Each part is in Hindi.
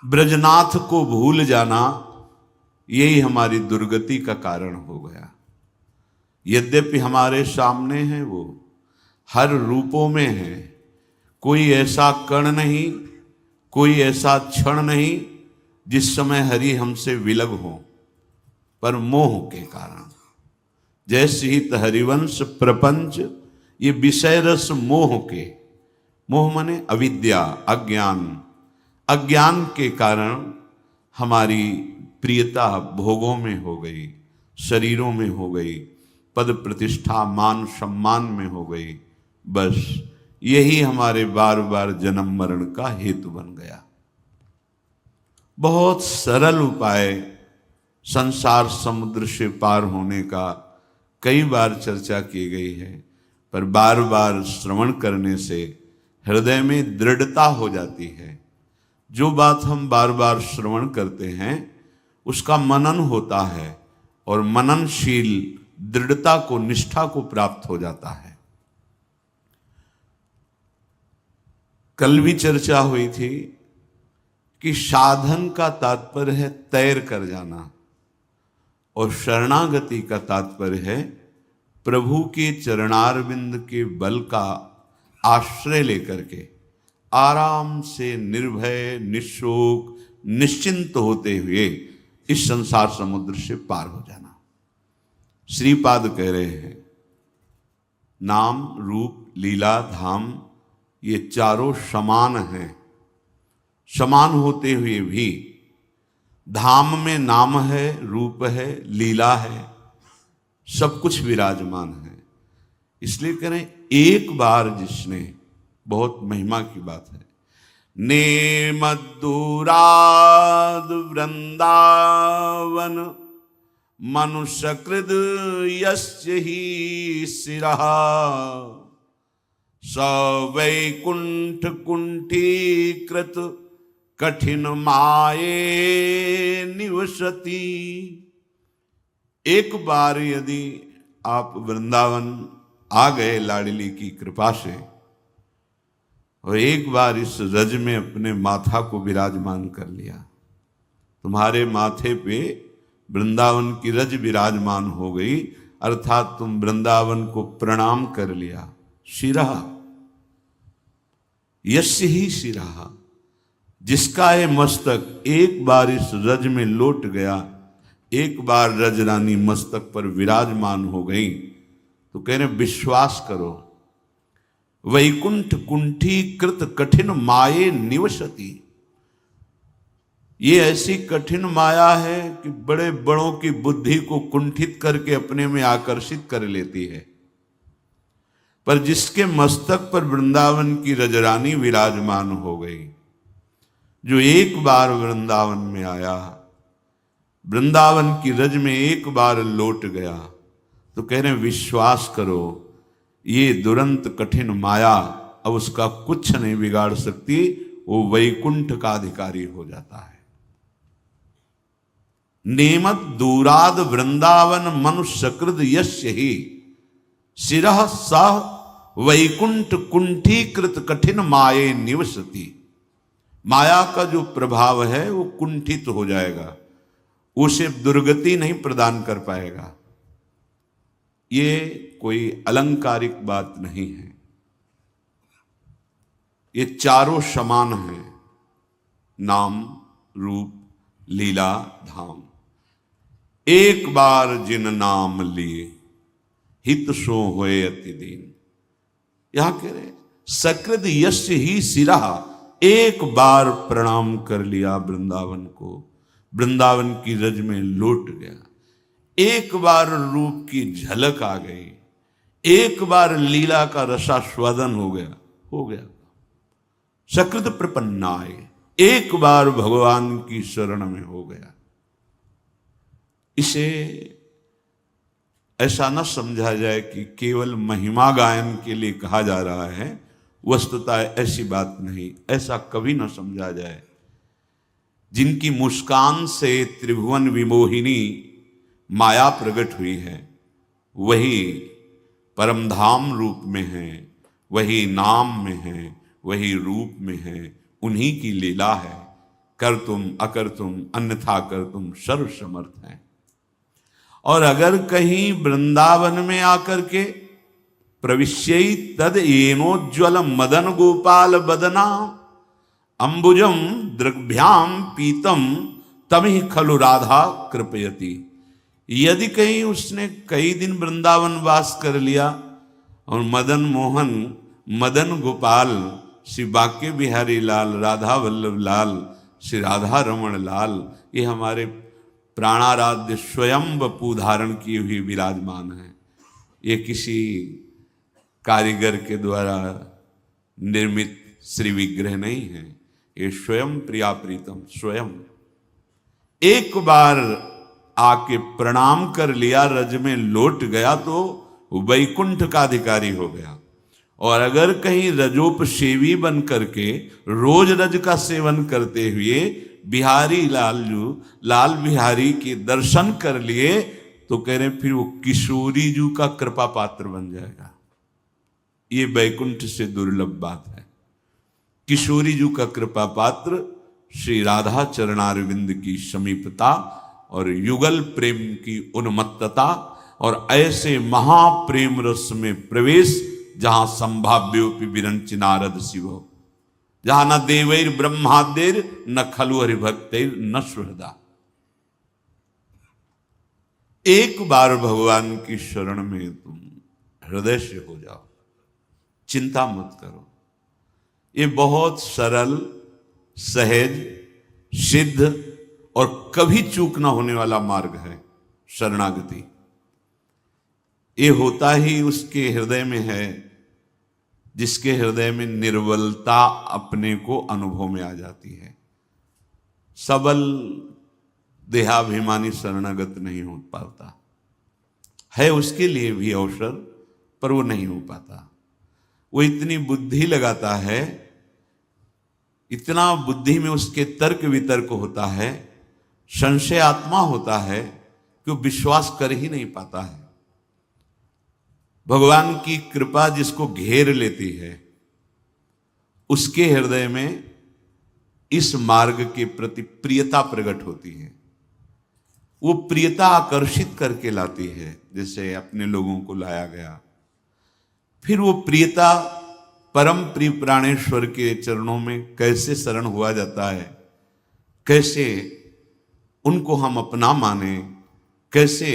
ब्रजनाथ को भूल जाना यही हमारी दुर्गति का कारण हो गया। यद्यपि हमारे सामने है, वो हर रूपों में है, कोई ऐसा कण नहीं, कोई ऐसा क्षण नहीं जिस समय हरि हमसे विलग हो, पर मोह के कारण। जैसे ही हरिवंश प्रपंच ये विषय रस मोह के, मोह माने अविद्या, अज्ञान, अज्ञान के कारण हमारी प्रियता भोगों में हो गई, शरीरों में हो गई, पद प्रतिष्ठा मान सम्मान में हो गई। बस यही हमारे बार बार जन्म मरण का हेतु बन गया। बहुत सरल उपाय संसार समुद्र से पार होने का कई बार चर्चा की गई है, पर बार बार श्रवण करने से हृदय में दृढ़ता हो जाती है। जो बात हम बार बार श्रवण करते हैं उसका मनन होता है, और मननशील दृढ़ता को, निष्ठा को प्राप्त हो जाता है। कल भी चर्चा हुई थी कि साधन का तात्पर्य है तैर कर जाना, और शरणागति का तात्पर्य है प्रभु के चरणारविंद के बल का आश्रय लेकर के आराम से निर्भय, निशोक, निश्चिंत होते हुए इस संसार समुद्र से पार हो जाना। श्रीपाद कह रहे हैं, नाम रूप लीला धाम ये चारों समान हैं। समान होते हुए भी धाम में नाम है, रूप है, लीला है, सब कुछ विराजमान है। इसलिए करें, एक बार जिसने, बहुत महिमा की बात है, नेमद्दूराद वृंदावन मनुष्यकृद यस्य ही शिरः स वैकुंठ कुंठीकृत कठिन माये निवसति। एक बार यदि आप वृंदावन आ गए लाडली की कृपा से, और एक बार इस रज में अपने माथा को विराजमान कर लिया, तुम्हारे माथे पे वृंदावन की रज विराजमान हो गई, अर्थात तुम वृंदावन को प्रणाम कर लिया। शिरः, यस्य ही शिरः, जिसका ये मस्तक एक बार इस रज में लौट गया, एक बार रज रानी मस्तक पर विराजमान हो गई, तो कह रहे विश्वास करो, वैकुंठ कुंठीकृत कठिन माये निवसति। ये ऐसी कठिन माया है कि बड़े बड़ों की बुद्धि को कुंठित करके अपने में आकर्षित कर लेती है, पर जिसके मस्तक पर वृंदावन की रजरानी विराजमान हो गई, जो एक बार वृंदावन में आया, वृंदावन की रज में एक बार लौट गया, तो कह रहे विश्वास करो, ये दुरंत कठिन माया अब उसका कुछ नहीं बिगाड़ सकती, वो वैकुंठ का अधिकारी हो जाता है। नेमत दूराद वृंदावन मनुष्यकृत यस्य ही शिरः सह वैकुंठ कुंठीकृत कठिन माये निवसति। माया का जो प्रभाव है वो कुंठित हो जाएगा, उसे दुर्गति नहीं प्रदान कर पाएगा। ये कोई अलंकारिक बात नहीं है, ये चारों समान हैं, नाम रूप लीला धाम। एक बार जिन नाम लिए हित सो होए अति दीन। यहां कह रहे सकृद यस्य ही शिरः, एक बार प्रणाम कर लिया वृंदावन को, वृंदावन की रज में लौट गया, एक बार रूप की झलक आ गई, एक बार लीला का रसास्वादन हो गया। सकृत प्रपन्नाय, एक बार भगवान की शरण में हो गया। इसे ऐसा न समझा जाए कि केवल महिमा गायन के लिए कहा जा रहा है, वस्तुतः ऐसी बात नहीं, ऐसा कभी न समझा जाए। जिनकी मुस्कान से त्रिभुवन विमोहिनी माया प्रकट हुई है, वही परमधाम रूप में है, वही नाम में है, वही रूप में है, उन्हीं की लीला है। कर तुम अकर तुम अन्यथा कर तुम सर्व समर्थ हैं। और अगर कहीं वृंदावन में आकर के प्रविश्यई तद येनोज्ज्वल मदन गोपाल बदना अंबुजम दृग्भ्याम पीतम तमिह खलु राधा कृपयति। यदि कहीं उसने कई दिन वृंदावन वास कर लिया और मदन मोहन मदन गोपाल श्री बांके बिहारी लाल राधा वल्लभ लाल श्री राधा रमण लाल ये हमारे प्राणाराध्य स्वयं वपु धारण किए हुए विराजमान हैं। ये किसी कारीगर के द्वारा निर्मित श्री विग्रह नहीं है, ये स्वयं प्रिया प्रीतम स्वयं एक बार आके प्रणाम कर लिया, रज में लौट गया तो वैकुंठ का अधिकारी हो गया। और अगर कहीं रजोपसेवी बन करके रोज रज का सेवन करते हुए बिहारी लाल बिहारी के दर्शन कर लिए तो कह रहे फिर वो किशोरी जू का कृपा पात्र बन जाएगा। ये वैकुंठ से दुर्लभ बात है। किशोरी जू का कृपा पात्र श्री राधा चरणारविंद की समीपता और युगल प्रेम की उन्मत्तता और ऐसे महाप्रेम रस में प्रवेश जहां संभाव्योपि विरंच नारद शिवो, जहां न देवैर ब्रह्मादेर न खलु हरिभक्तैर न सुहृदा। एक बार भगवान की शरण में तुम हृदय से हो जाओ, चिंता मत करो। ये बहुत सरल सहज सिद्ध और कभी चूक ना होने वाला मार्ग है शरणागति। ये होता ही उसके हृदय में है जिसके हृदय में निर्बलता अपने को अनुभव में आ जाती है। सबल देहाभिमानी शरणागत नहीं हो पाता है, उसके लिए भी अवसर, पर वो नहीं हो पाता। वो इतनी बुद्धि लगाता है, इतना बुद्धि में उसके तर्क वितर्क होता है, संशय आत्मा होता है कि वो विश्वास कर ही नहीं पाता है। भगवान की कृपा जिसको घेर लेती है उसके हृदय में इस मार्ग के प्रति प्रियता प्रकट होती है। वो प्रियता आकर्षित करके लाती है, जैसे अपने लोगों को लाया गया। फिर वो प्रियता परम प्रिय प्राणेश्वर के चरणों में कैसे शरण हुआ जाता है, कैसे उनको हम अपना माने, कैसे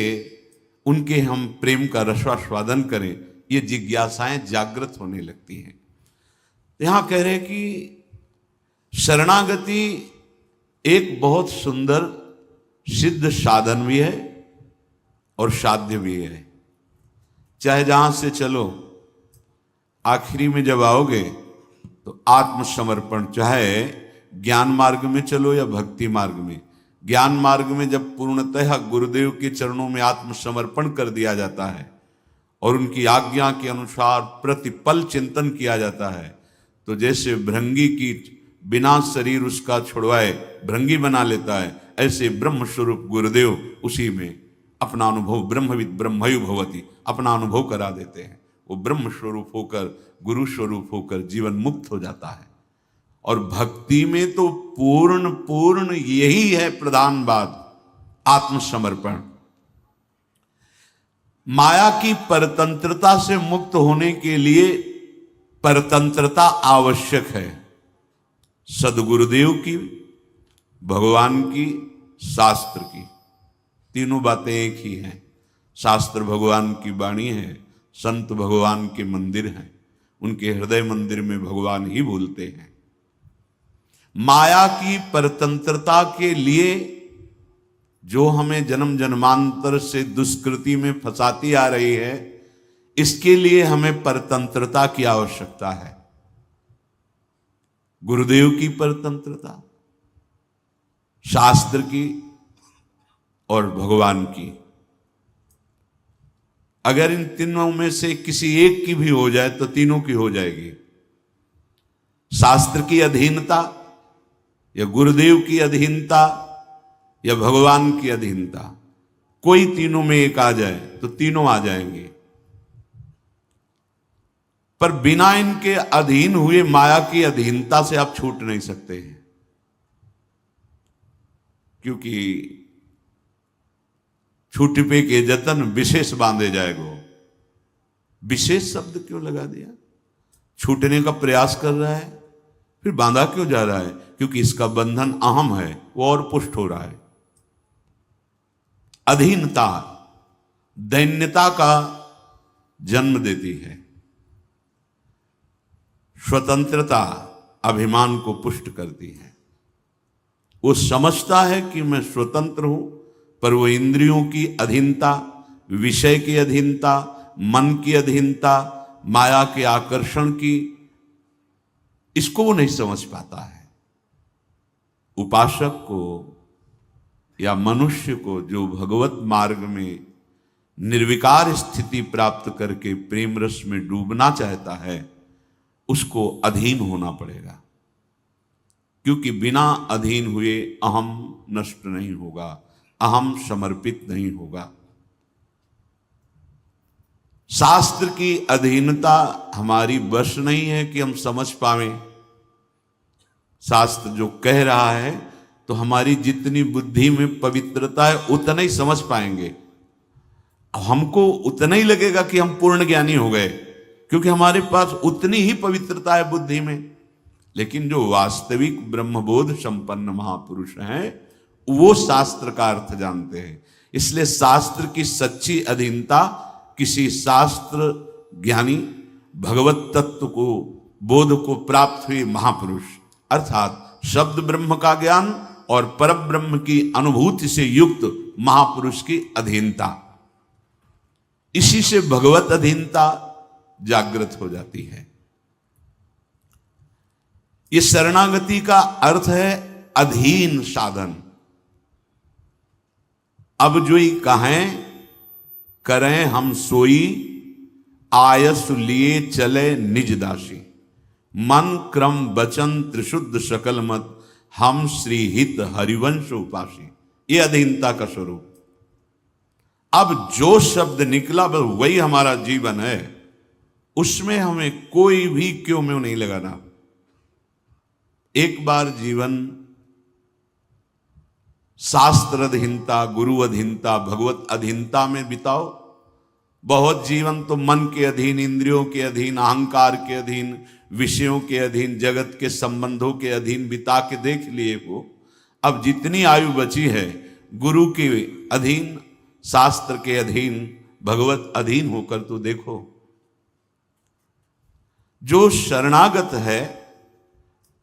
उनके हम प्रेम का रसास्वादन करें, ये जिज्ञासाएं जागृत होने लगती हैं। यहां कह रहे कि शरणागति एक बहुत सुंदर सिद्ध साधन भी है और साध्य भी है। चाहे जहां से चलो, आखिरी में जब आओगे तो आत्मसमर्पण, चाहे ज्ञान मार्ग में चलो या भक्ति मार्ग में। ज्ञान मार्ग में जब पूर्णतः गुरुदेव के चरणों में आत्मसमर्पण कर दिया जाता है और उनकी आज्ञा के अनुसार प्रतिपल चिंतन किया जाता है, तो जैसे भृंगी कीट बिना शरीर उसका छुड़वाए भृंगी बना लेता है, ऐसे ब्रह्म स्वरूप गुरुदेव उसी में अपना अनुभव ब्रह्मविद ब्रह्मयु भवति अपना अनुभव करा देते हैं। वो ब्रह्म स्वरूप होकर गुरु स्वरूप होकर जीवन मुक्त हो जाता है। और भक्ति में तो पूर्ण यही है प्रधान बात, आत्मसमर्पण। माया की परतंत्रता से मुक्त होने के लिए परतंत्रता आवश्यक है। सदगुरुदेव की, भगवान की, शास्त्र की, तीनों बातें एक ही हैं। शास्त्र भगवान की वाणी है, संत भगवान के मंदिर हैं, उनके हृदय मंदिर में भगवान ही बोलते हैं। माया की परतंत्रता के लिए जो हमें जन्म जन्मांतर से दुष्कृति में फंसाती आ रही है, इसके लिए हमें परतंत्रता की आवश्यकता है। गुरुदेव की परतंत्रता, शास्त्र की और भगवान की। अगर इन तीनों में से किसी एक की भी हो जाए तो तीनों की हो जाएगी। शास्त्र की अधीनता या गुरुदेव की अधीनता या भगवान की अधीनता, कोई तीनों में एक आ जाए तो तीनों आ जाएंगे। पर बिना इनके अधीन हुए माया की अधीनता से आप छूट नहीं सकते हैं। क्योंकि छूटिपे के जतन विशेष बांधे जाएगो। विशेष शब्द क्यों लगा दिया? छूटने का प्रयास कर रहा है, फिर बांधा क्यों जा रहा है? क्योंकि इसका बंधन अहम है, वो और पुष्ट हो रहा है। अधीनता दैन्यता का जन्म देती है, स्वतंत्रता अभिमान को पुष्ट करती है। वो समझता है कि मैं स्वतंत्र हूं, पर वो इंद्रियों की अधीनता, विषय की अधीनता, मन की अधीनता, माया के आकर्षण की, इसको वो नहीं समझ पाता है। उपासक को या मनुष्य को जो भगवत मार्ग में निर्विकार स्थिति प्राप्त करके प्रेम रस में डूबना चाहता है, उसको अधीन होना पड़ेगा, क्योंकि बिना अधीन हुए अहम नष्ट नहीं होगा, अहम समर्पित नहीं होगा। शास्त्र की अधीनता हमारी वश नहीं है कि हम समझ पावें। शास्त्र जो कह रहा है तो हमारी जितनी बुद्धि में पवित्रता है उतना ही समझ पाएंगे। हमको उतना ही लगेगा कि हम पूर्ण ज्ञानी हो गए, क्योंकि हमारे पास उतनी ही पवित्रता है बुद्धि में। लेकिन जो वास्तविक ब्रह्मबोध संपन्न महापुरुष हैं, वो शास्त्र का अर्थ जानते हैं। इसलिए शास्त्र की सच्ची अधीनता किसी शास्त्र ज्ञानी, भगवत तत्व को, बोध को प्राप्त हुए महापुरुष, अर्थात शब्द ब्रह्म का ज्ञान और पर ब्रह्म की अनुभूति से युक्त महापुरुष की अधीनता, इसी से भगवत अधीनता जागृत हो जाती है। ये शरणागति का अर्थ है अधीन साधन। अब जो ही कहें करें हम सोई, आयस लिए चले निज दासी, मन क्रम वचन त्रिशुद्ध सकल मत, हम श्री हित हरिवंश उपासी। ये अधीनता का स्वरूप। अब जो शब्द निकला बस वही हमारा जीवन है, उसमें हमें कोई भी क्यों में नहीं लगाना। एक बार जीवन शास्त्र अधीनता, गुरु अधीनता, भगवत अधीनता में बिताओ। बहुत जीवन तो मन के अधीन, इंद्रियों के अधीन, अहंकार के अधीन, विषयों के अधीन, जगत के संबंधों के अधीन बिता के देख लिए हो। अब जितनी आयु बची है गुरु के अधीन, शास्त्र के अधीन, भगवत अधीन होकर तो देखो। जो शरणागत है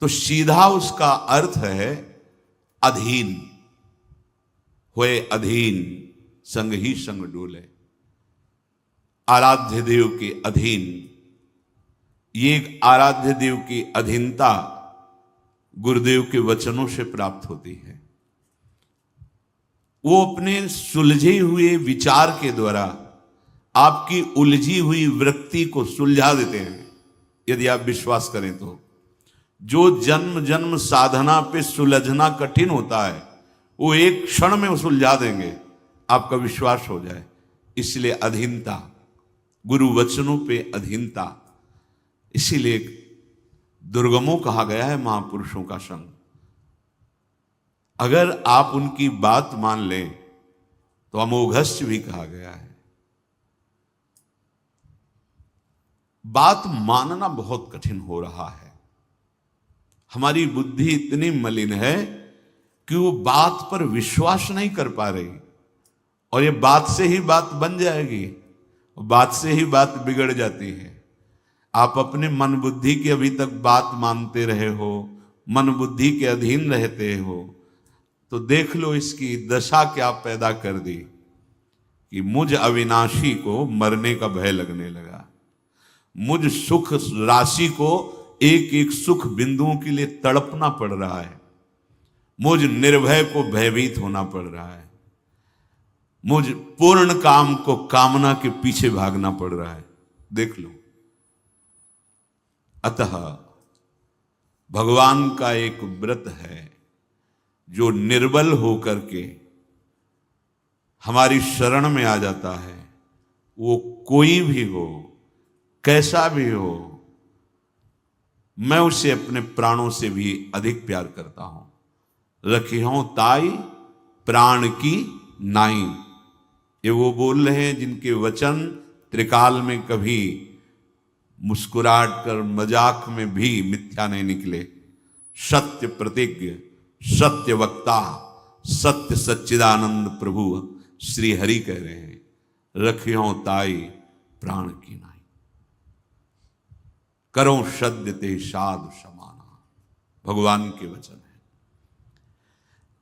तो सीधा उसका अर्थ है अधीन होए, अधीन संग ही संग डोले, आराध्य देव के अधीन। ये एक आराध्य देव की अधीनता गुरुदेव के वचनों से प्राप्त होती है। वो अपने सुलझे हुए विचार के द्वारा आपकी उलझी हुई वृत्ति को सुलझा देते हैं, यदि आप विश्वास करें तो। जो जन्म जन्म साधना पे सुलझना कठिन होता है, वो एक क्षण में सुलझा देंगे, आपका विश्वास हो जाए। इसलिए अधीनता, गुरु वचनों पे अधीनता। इसीलिए दुर्गमों कहा गया है महापुरुषों का संग। अगर आप उनकी बात मान लें तो अमोघस्य भी कहा गया है। बात मानना बहुत कठिन हो रहा है। हमारी बुद्धि इतनी मलिन है कि वो बात पर विश्वास नहीं कर पा रही, और ये बात से ही बात बन जाएगी, बात से ही बात बिगड़ जाती है। आप अपने मन बुद्धि की अभी तक बात मानते रहे हो, मन बुद्धि के अधीन रहते हो, तो देख लो इसकी दशा क्या पैदा कर दी कि मुझ अविनाशी को मरने का भय लगने लगा, मुझ सुख राशि को एक एक सुख बिंदुओं के लिए तड़पना पड़ रहा है, मुझ निर्भय को भयभीत होना पड़ रहा है, मुझ पूर्ण काम को कामना के पीछे भागना पड़ रहा है। देख लो। अतः भगवान का एक व्रत है जो निर्बल होकर के हमारी शरण में आ जाता है। वो कोई भी हो, कैसा भी हो, मैं उसे अपने प्राणों से भी अधिक प्यार करता हूं। रखियों ताई प्राण की नाई। ये वो बोल रहे हैं जिनके वचन त्रिकाल में कभी मुस्कुराहट कर मजाक में भी मिथ्या नहीं निकले। सत्य प्रतिज्ञ, सत्य वक्ता, सत्य सच्चिदानंद प्रभु श्री हरि कह रहे हैं, रखियो ताई प्राण की नाई, करो सद्य ते साधु समाना। भगवान के वचन है।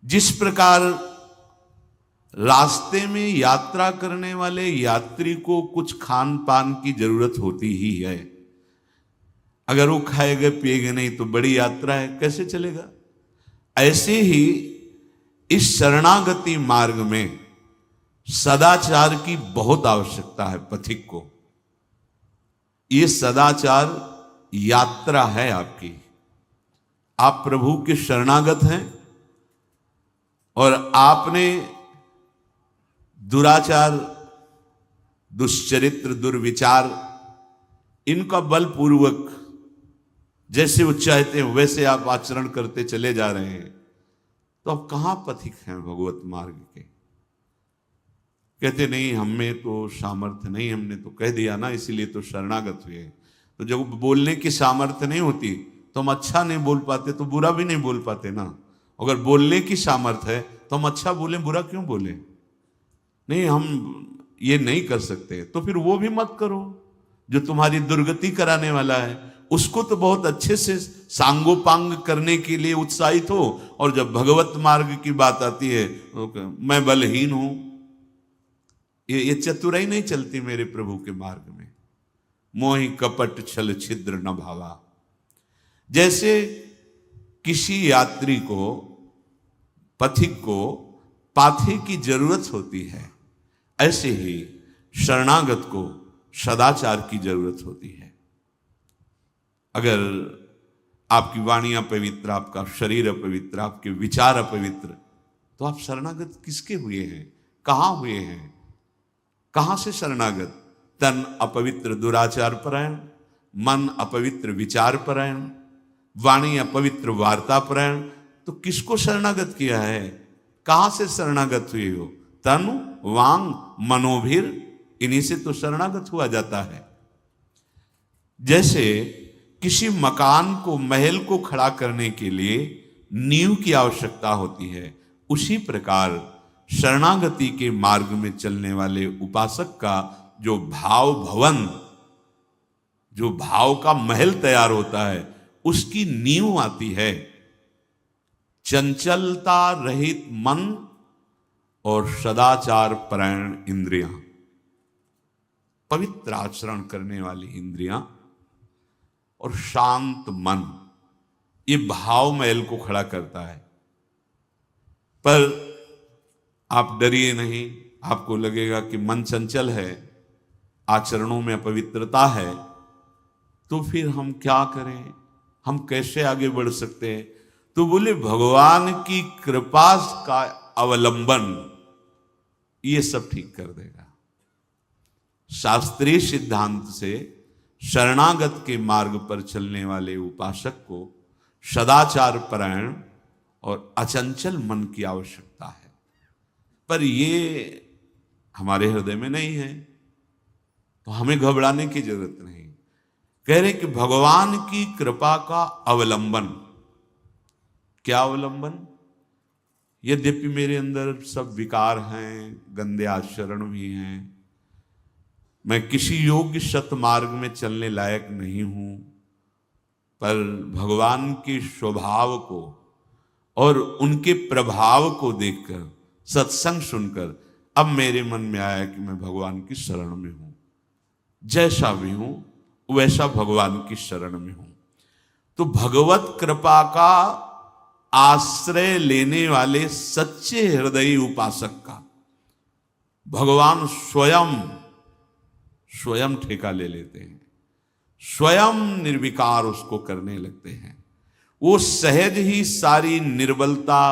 जिस प्रकार रास्ते में यात्रा करने वाले यात्री को कुछ खान पान की जरूरत होती ही है, अगर वो खाएगा पिएगा नहीं तो बड़ी यात्रा है, कैसे चलेगा। ऐसे ही इस शरणागति मार्ग में सदाचार की बहुत आवश्यकता है पथिक को। ये सदाचार यात्रा है आपकी। आप प्रभु के शरणागत हैं और आपने दुराचार, दुश्चरित्र, दुर्विचार, इनका बलपूर्वक जैसे वो चाहते हैं वैसे आप आचरण करते चले जा रहे हैं, तो आप कहां पथिक हैं भगवत मार्ग के। कहते नहीं हमें तो सामर्थ्य नहीं, हमने तो कह दिया ना इसीलिए तो शरणागत हुए। तो जब बोलने की सामर्थ्य नहीं होती तो हम अच्छा नहीं बोल पाते तो बुरा भी नहीं बोल पाते ना। अगर बोलने की सामर्थ्य है तो हम अच्छा बोलें, बुरा क्यों बोले। नहीं हम ये नहीं कर सकते तो फिर वो भी मत करो जो तुम्हारी दुर्गति कराने वाला है। उसको तो बहुत अच्छे से सांगोपांग करने के लिए उत्साहित हो, और जब भगवत मार्ग की बात आती है तो मैं बलहीन हूं, ये चतुराई नहीं चलती मेरे प्रभु के मार्ग में। मोहि कपट छल छिद्र न भावा। जैसे किसी यात्री को, पथिक को पाथे की जरूरत होती है, ऐसे ही शरणागत को सदाचार की जरूरत होती है। अगर आपकी वाणी अपवित्र, आपका शरीर अपवित्र, आपके विचार अपवित्र, तो आप शरणागत किसके हुए हैं, कहां हुए हैं, कहां से शरणागत। तन अपवित्र दुराचार परायण, मन अपवित्र विचार परायण, वाणी अपवित्र वार्ता परायण, तो किसको शरणागत किया है, कहां से शरणागत हुए हो। तन वांग मनोभीर, इन्हीं से तो शरणागत हुआ जाता है। जैसे किसी मकान को, महल को खड़ा करने के लिए नींव की आवश्यकता होती है, उसी प्रकार शरणागति के मार्ग में चलने वाले उपासक का जो भाव भवन, जो भाव का महल तैयार होता है, उसकी नींव आती है चंचलता रहित मन और सदाचार परायण इंद्रियां, पवित्र आचरण करने वाली इंद्रियां और शांत मन। ये भाव महल को खड़ा करता है। पर आप डरिए नहीं, आपको लगेगा कि मन चंचल है, आचरणों में अपवित्रता है, तो फिर हम क्या करें, हम कैसे आगे बढ़ सकते हैं। तो बोले भगवान की कृपा का अवलंबन ये सब ठीक कर देगा। शास्त्रीय सिद्धांत से शरणागत के मार्ग पर चलने वाले उपासक को सदाचार परायण और अचंचल मन की आवश्यकता है, पर ये हमारे हृदय में नहीं है, तो हमें घबराने की जरूरत नहीं। कह रहे कि भगवान की कृपा का अवलंबन। क्या अवलंबन। यद्यपि मेरे अंदर सब विकार हैं, गंदे आचरण भी हैं, मैं किसी योग्य सतमार्ग में चलने लायक नहीं हूं, पर भगवान के स्वभाव को और उनके प्रभाव को देखकर, सत्संग सुनकर अब मेरे मन में आया कि मैं भगवान की शरण में हूं। जैसा भी हूं वैसा भगवान की शरण में हूं। तो भगवत कृपा का आश्रय लेने वाले सच्चे हृदयी उपासक का भगवान स्वयं ठेका ले लेते हैं, स्वयं निर्विकार उसको करने लगते हैं। वो सहज ही सारी निर्बलता,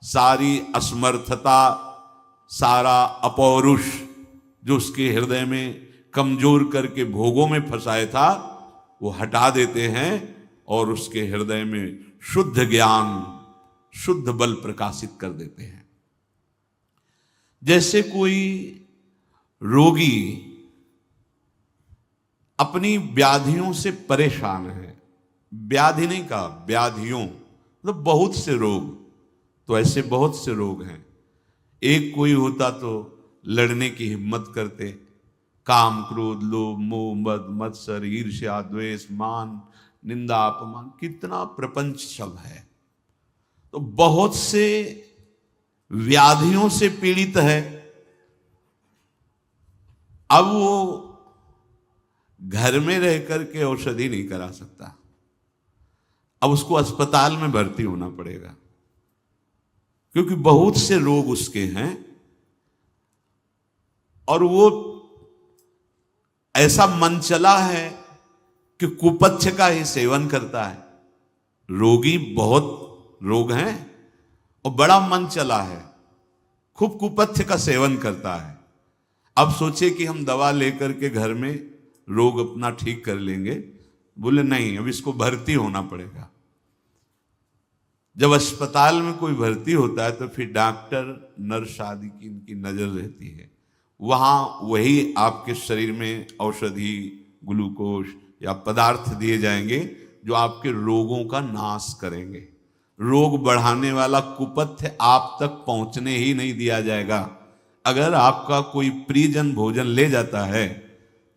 सारी असमर्थता, सारा अपौरुष जो उसके हृदय में कमजोर करके भोगों में फंसाया था, वो हटा देते हैं और उसके हृदय में शुद्ध ज्ञान, शुद्ध बल प्रकाशित कर देते हैं। जैसे कोई रोगी अपनी व्याधियों से परेशान है, व्याधि नहीं कहा, व्याधियों मतलब बहुत से रोग, तो ऐसे बहुत से रोग हैं। एक कोई होता तो लड़ने की हिम्मत करते, काम क्रोध लोभ मोह मद मत्सर ईर्ष्या द्वेष मान निंदा अपमान, कितना प्रपंच सब है। तो बहुत से व्याधियों से पीड़ित है। अब वो घर में रह करके औषधि नहीं करा सकता, अब उसको अस्पताल में भर्ती होना पड़ेगा, क्योंकि बहुत से रोग उसके हैं और वो ऐसा मन चला है कि कुपथ्य का ही सेवन करता है। रोगी बहुत रोग हैं और बड़ा मन चला है, खूब कुपथ्य का सेवन करता है। अब सोचे कि हम दवा लेकर के घर में रोग अपना ठीक कर लेंगे, बोले नहीं, अब इसको भर्ती होना पड़ेगा। जब अस्पताल में कोई भर्ती होता है तो फिर डॉक्टर नर्स आदि की इनकी नजर रहती है, वहां वही आपके शरीर में औषधि ग्लूकोज या पदार्थ दिए जाएंगे जो आपके रोगों का नाश करेंगे। रोग बढ़ाने वाला कुपथ्य आप तक पहुंचने ही नहीं दिया जाएगा। अगर आपका कोई प्रियजन भोजन ले जाता है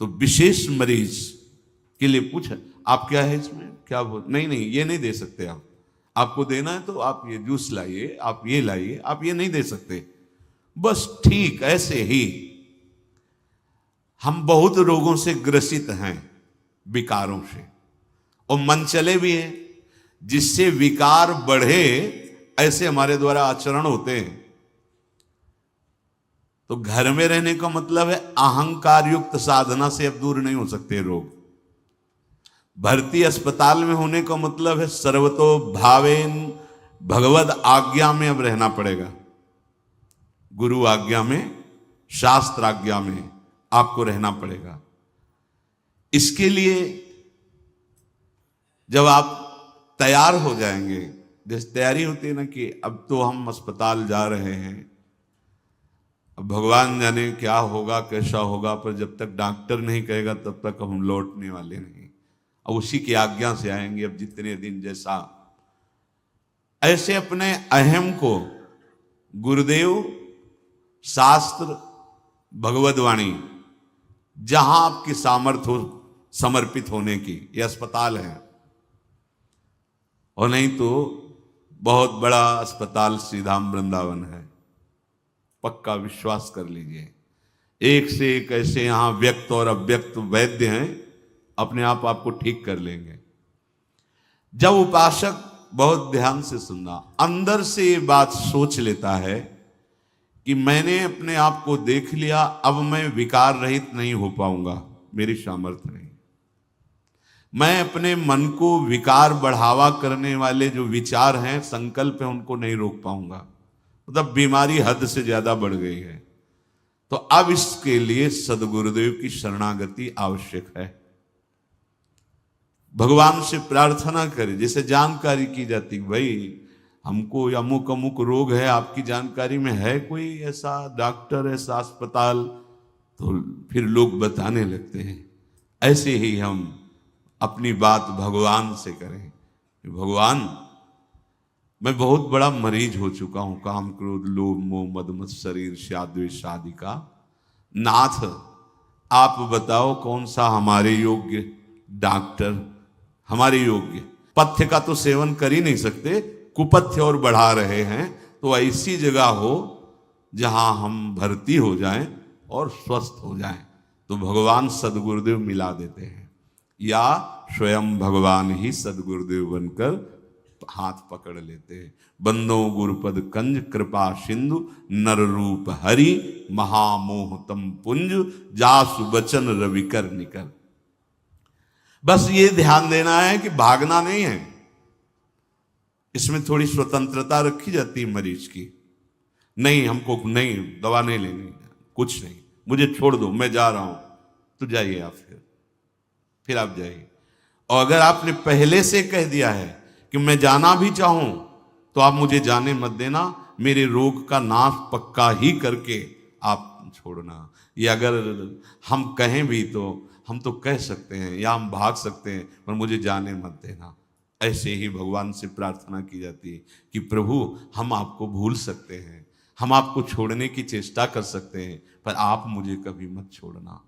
तो विशेष मरीज के लिए पूछ, आप क्या है इसमें क्या भोजन, नहीं नहीं ये नहीं दे सकते, आप आपको देना है तो आप ये जूस लाइए, आप ये लाइए, आप ये नहीं दे सकते। बस ठीक ऐसे ही हम बहुत रोगों से ग्रसित हैं, विकारों से, और मन चले भी हैं, जिससे विकार बढ़े ऐसे हमारे द्वारा आचरण होते हैं। तो घर में रहने का मतलब है अहंकार युक्त साधना से अब दूर नहीं हो सकते रोग। भर्ती अस्पताल में होने का मतलब है सर्वतो भावेन भगवद आज्ञा में अब रहना पड़ेगा, गुरु आज्ञा में, शास्त्र आज्ञा में आपको रहना पड़ेगा। इसके लिए जब आप तैयार हो जाएंगे, जैसे तैयारी होती है ना कि अब तो हम अस्पताल जा रहे हैं, अब भगवान जाने क्या होगा कैसा होगा, पर जब तक डॉक्टर नहीं कहेगा तब तक हम लौटने वाले नहीं, अब उसी की आज्ञा से आएंगे। अब जितने दिन जैसा, ऐसे अपने अहम को गुरुदेव शास्त्र भगवदवाणी जहां आपकी सामर्थ्य हो समर्पित होने की, ये अस्पताल है। और नहीं तो बहुत बड़ा अस्पताल श्री धाम वृंदावन है, पक्का विश्वास कर लीजिए। एक से एक ऐसे यहां व्यक्त और अव्यक्त वैद्य हैं, अपने आप आपको ठीक कर लेंगे। जब उपासक बहुत ध्यान से सुनना, अंदर से ये बात सोच लेता है कि मैंने अपने आप को देख लिया, अब मैं विकार रहित नहीं हो पाऊंगा, मेरी सामर्थ्य नहीं, मैं अपने मन को विकार बढ़ावा करने वाले जो विचार हैं, संकल्प हैं, उनको नहीं रोक पाऊंगा, मतलब बीमारी हद से ज्यादा बढ़ गई है। तो अब इसके लिए सदगुरुदेव की शरणागति आवश्यक है। भगवान से प्रार्थना करें, जैसे जानकारी की जाती, भाई हमको अमुक अमुक रोग है, आपकी जानकारी में है कोई ऐसा डॉक्टर, ऐसा अस्पताल, तो फिर लोग बताने लगते हैं। ऐसे ही हम अपनी बात भगवान से करें, भगवान मैं बहुत बड़ा मरीज हो चुका हूं, काम क्रोध लोभ मोह मद मत्सर ईर्ष्या द्वेष आदि का, नाथ आप बताओ कौन सा हमारे योग्य डॉक्टर, हमारे योग्य। पथ्य का तो सेवन कर ही नहीं सकते, कुपथ्य और बढ़ा रहे हैं, तो ऐसी जगह हो जहां हम भर्ती हो जाएं और स्वस्थ हो जाएं। तो भगवान सदगुरुदेव मिला देते हैं, या स्वयं भगवान ही सदगुरुदेव बनकर हाथ पकड़ लेते हैं। बंदो गुरुपद कंज कृपा सिंधु नर रूप हरि महामोह तम पुंज जासु बचन रविकर निकर। बस ये ध्यान देना है कि भागना नहीं है, इसमें थोड़ी स्वतंत्रता रखी जाती है मरीज की। नहीं हमको नहीं दवा नहीं लेनी, कुछ नहीं, मुझे छोड़ दो, मैं जा रहा हूं, तो जाइए आप, फिर आप जाइए। और अगर आपने पहले से कह दिया है कि मैं जाना भी चाहूं तो आप मुझे जाने मत देना, मेरे रोग का नाश पक्का ही करके आप छोड़ना। ये अगर हम कहें भी तो हम तो कह सकते हैं या हम भाग सकते हैं, पर मुझे जाने मत देना। ऐसे ही भगवान से प्रार्थना की जाती है कि प्रभु हम आपको भूल सकते हैं, हम आपको छोड़ने की चेष्टा कर सकते हैं, पर आप मुझे कभी मत छोड़ना,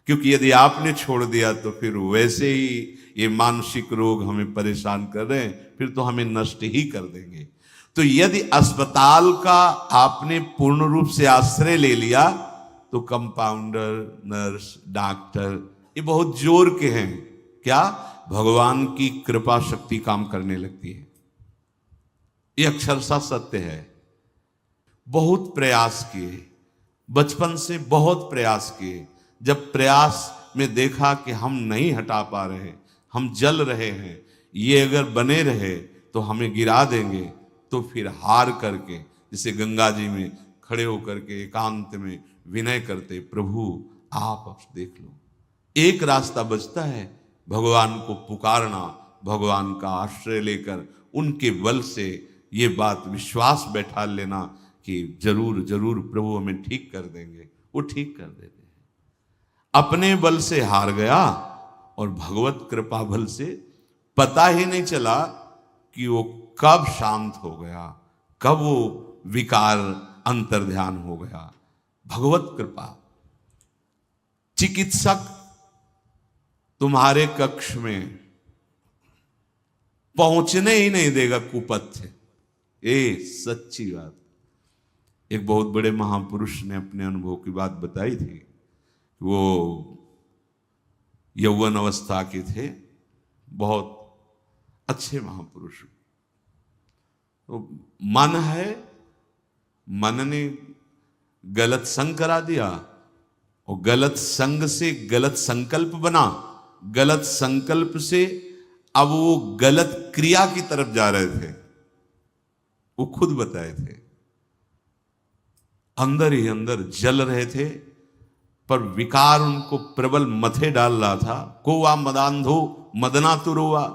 क्योंकि यदि आपने छोड़ दिया तो फिर वैसे ही ये मानसिक रोग हमें परेशान कर रहे हैं, फिर तो हमें नष्ट ही कर देंगे। तो यदि अस्पताल का आपने पूर्ण रूप से आश्रय ले लिया तो कंपाउंडर, नर्स, डॉक्टर ये बहुत जोर के हैं, क्या भगवान की कृपा शक्ति काम करने लगती है। ये अक्षरशः सत्य है। बहुत प्रयास किए, बचपन से बहुत प्रयास किए, जब प्रयास में देखा कि हम नहीं हटा पा रहे, हम जल रहे हैं, ये अगर बने रहे तो हमें गिरा देंगे, तो फिर हार करके जैसे गंगा जी में खड़े होकर के एकांत में विनय करते, प्रभु आप अब देख लो। एक रास्ता बचता है, भगवान को पुकारना, भगवान का आश्रय लेकर उनके बल से ये बात विश्वास बैठा लेना कि जरूर जरूर प्रभु हमें ठीक कर देंगे। वो ठीक कर देते हैं। अपने बल से हार गया और भगवत कृपा बल से पता ही नहीं चला कि वो कब शांत हो गया, कब वो विकार अंतर्ध्यान हो गया। भगवत कृपा। चिकित्सक तुम्हारे कक्ष में पहुंचने ही नहीं देगा कुपथ्य, ये सच्ची बात। एक बहुत बड़े महापुरुष ने अपने अनुभव की बात बताई थी। वो यौवन अवस्था के थे, बहुत अच्छे महापुरुष। तो मन है, मन ने गलत संग करा दिया और गलत संग से गलत संकल्प बना, गलत संकल्प से अब वो गलत क्रिया की तरफ जा रहे थे। वो खुद बताए थे, अंदर ही अंदर जल रहे थे, पर विकार उनको प्रबल मथे डाल रहा था। कोवा मदांधो मदना तुरोवा।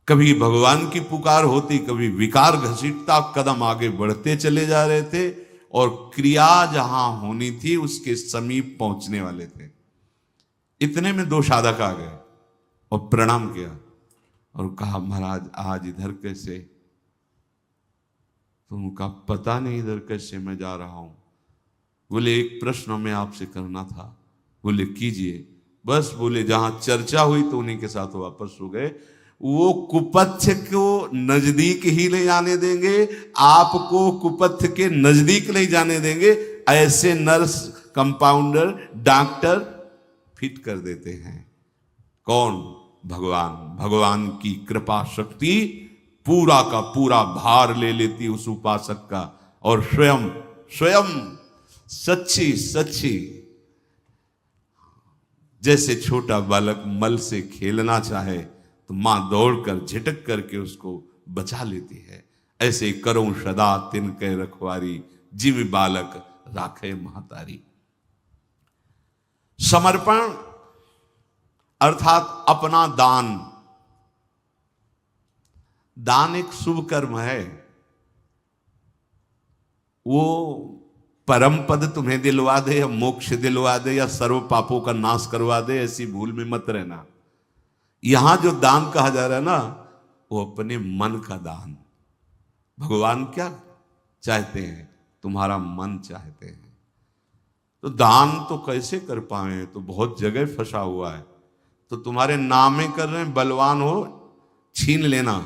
कभी भगवान की पुकार होती, कभी विकार घसीटता, कदम आगे बढ़ते चले जा रहे थे और क्रिया जहां होनी थी उसके समीप पहुंचने वाले थे। इतने में दो साधक आ गए और प्रणाम किया और कहा, महाराज आज इधर कैसे? तो उनका पता नहीं इधर कैसे मैं जा रहा हूं। बोले एक प्रश्न मैं आपसे करना था। बोले कीजिए। बस बोले जहां चर्चा हुई तो उन्हीं के साथ वापस हो गए। वो कुपथ्य को नजदीक ही नहीं जाने देंगे, आपको कुपथ्य के नजदीक नहीं जाने देंगे। ऐसे नर्स, कंपाउंडर, डॉक्टर फिट कर देते हैं। कौन? भगवान। भगवान की कृपा शक्ति पूरा का पूरा भार ले लेती उस उपासक का, और स्वयं सच्ची सच्ची, जैसे छोटा बालक मल से खेलना चाहे तो मां दौड़कर झिटक करके उसको बचा लेती है। ऐसे करो सदा तिनके रखवारी, जीव बालक राखे महतारी। समर्पण अर्थात अपना दान। दान एक शुभ कर्म है। वो परम पद तुम्हें दिलवा दे या मोक्ष दिलवा दे या सर्व पापों का नाश करवा दे, ऐसी भूल में मत रहना। यहां जो दान कहा जा रहा है ना, वो अपने मन का दान। भगवान क्या चाहते हैं? तुम्हारा मन चाहते हैं। तो दान तो कैसे कर पाए? तो बहुत जगह फंसा हुआ है। तो तुम्हारे नामे कर रहे हैं, बलवान हो छीन लेना,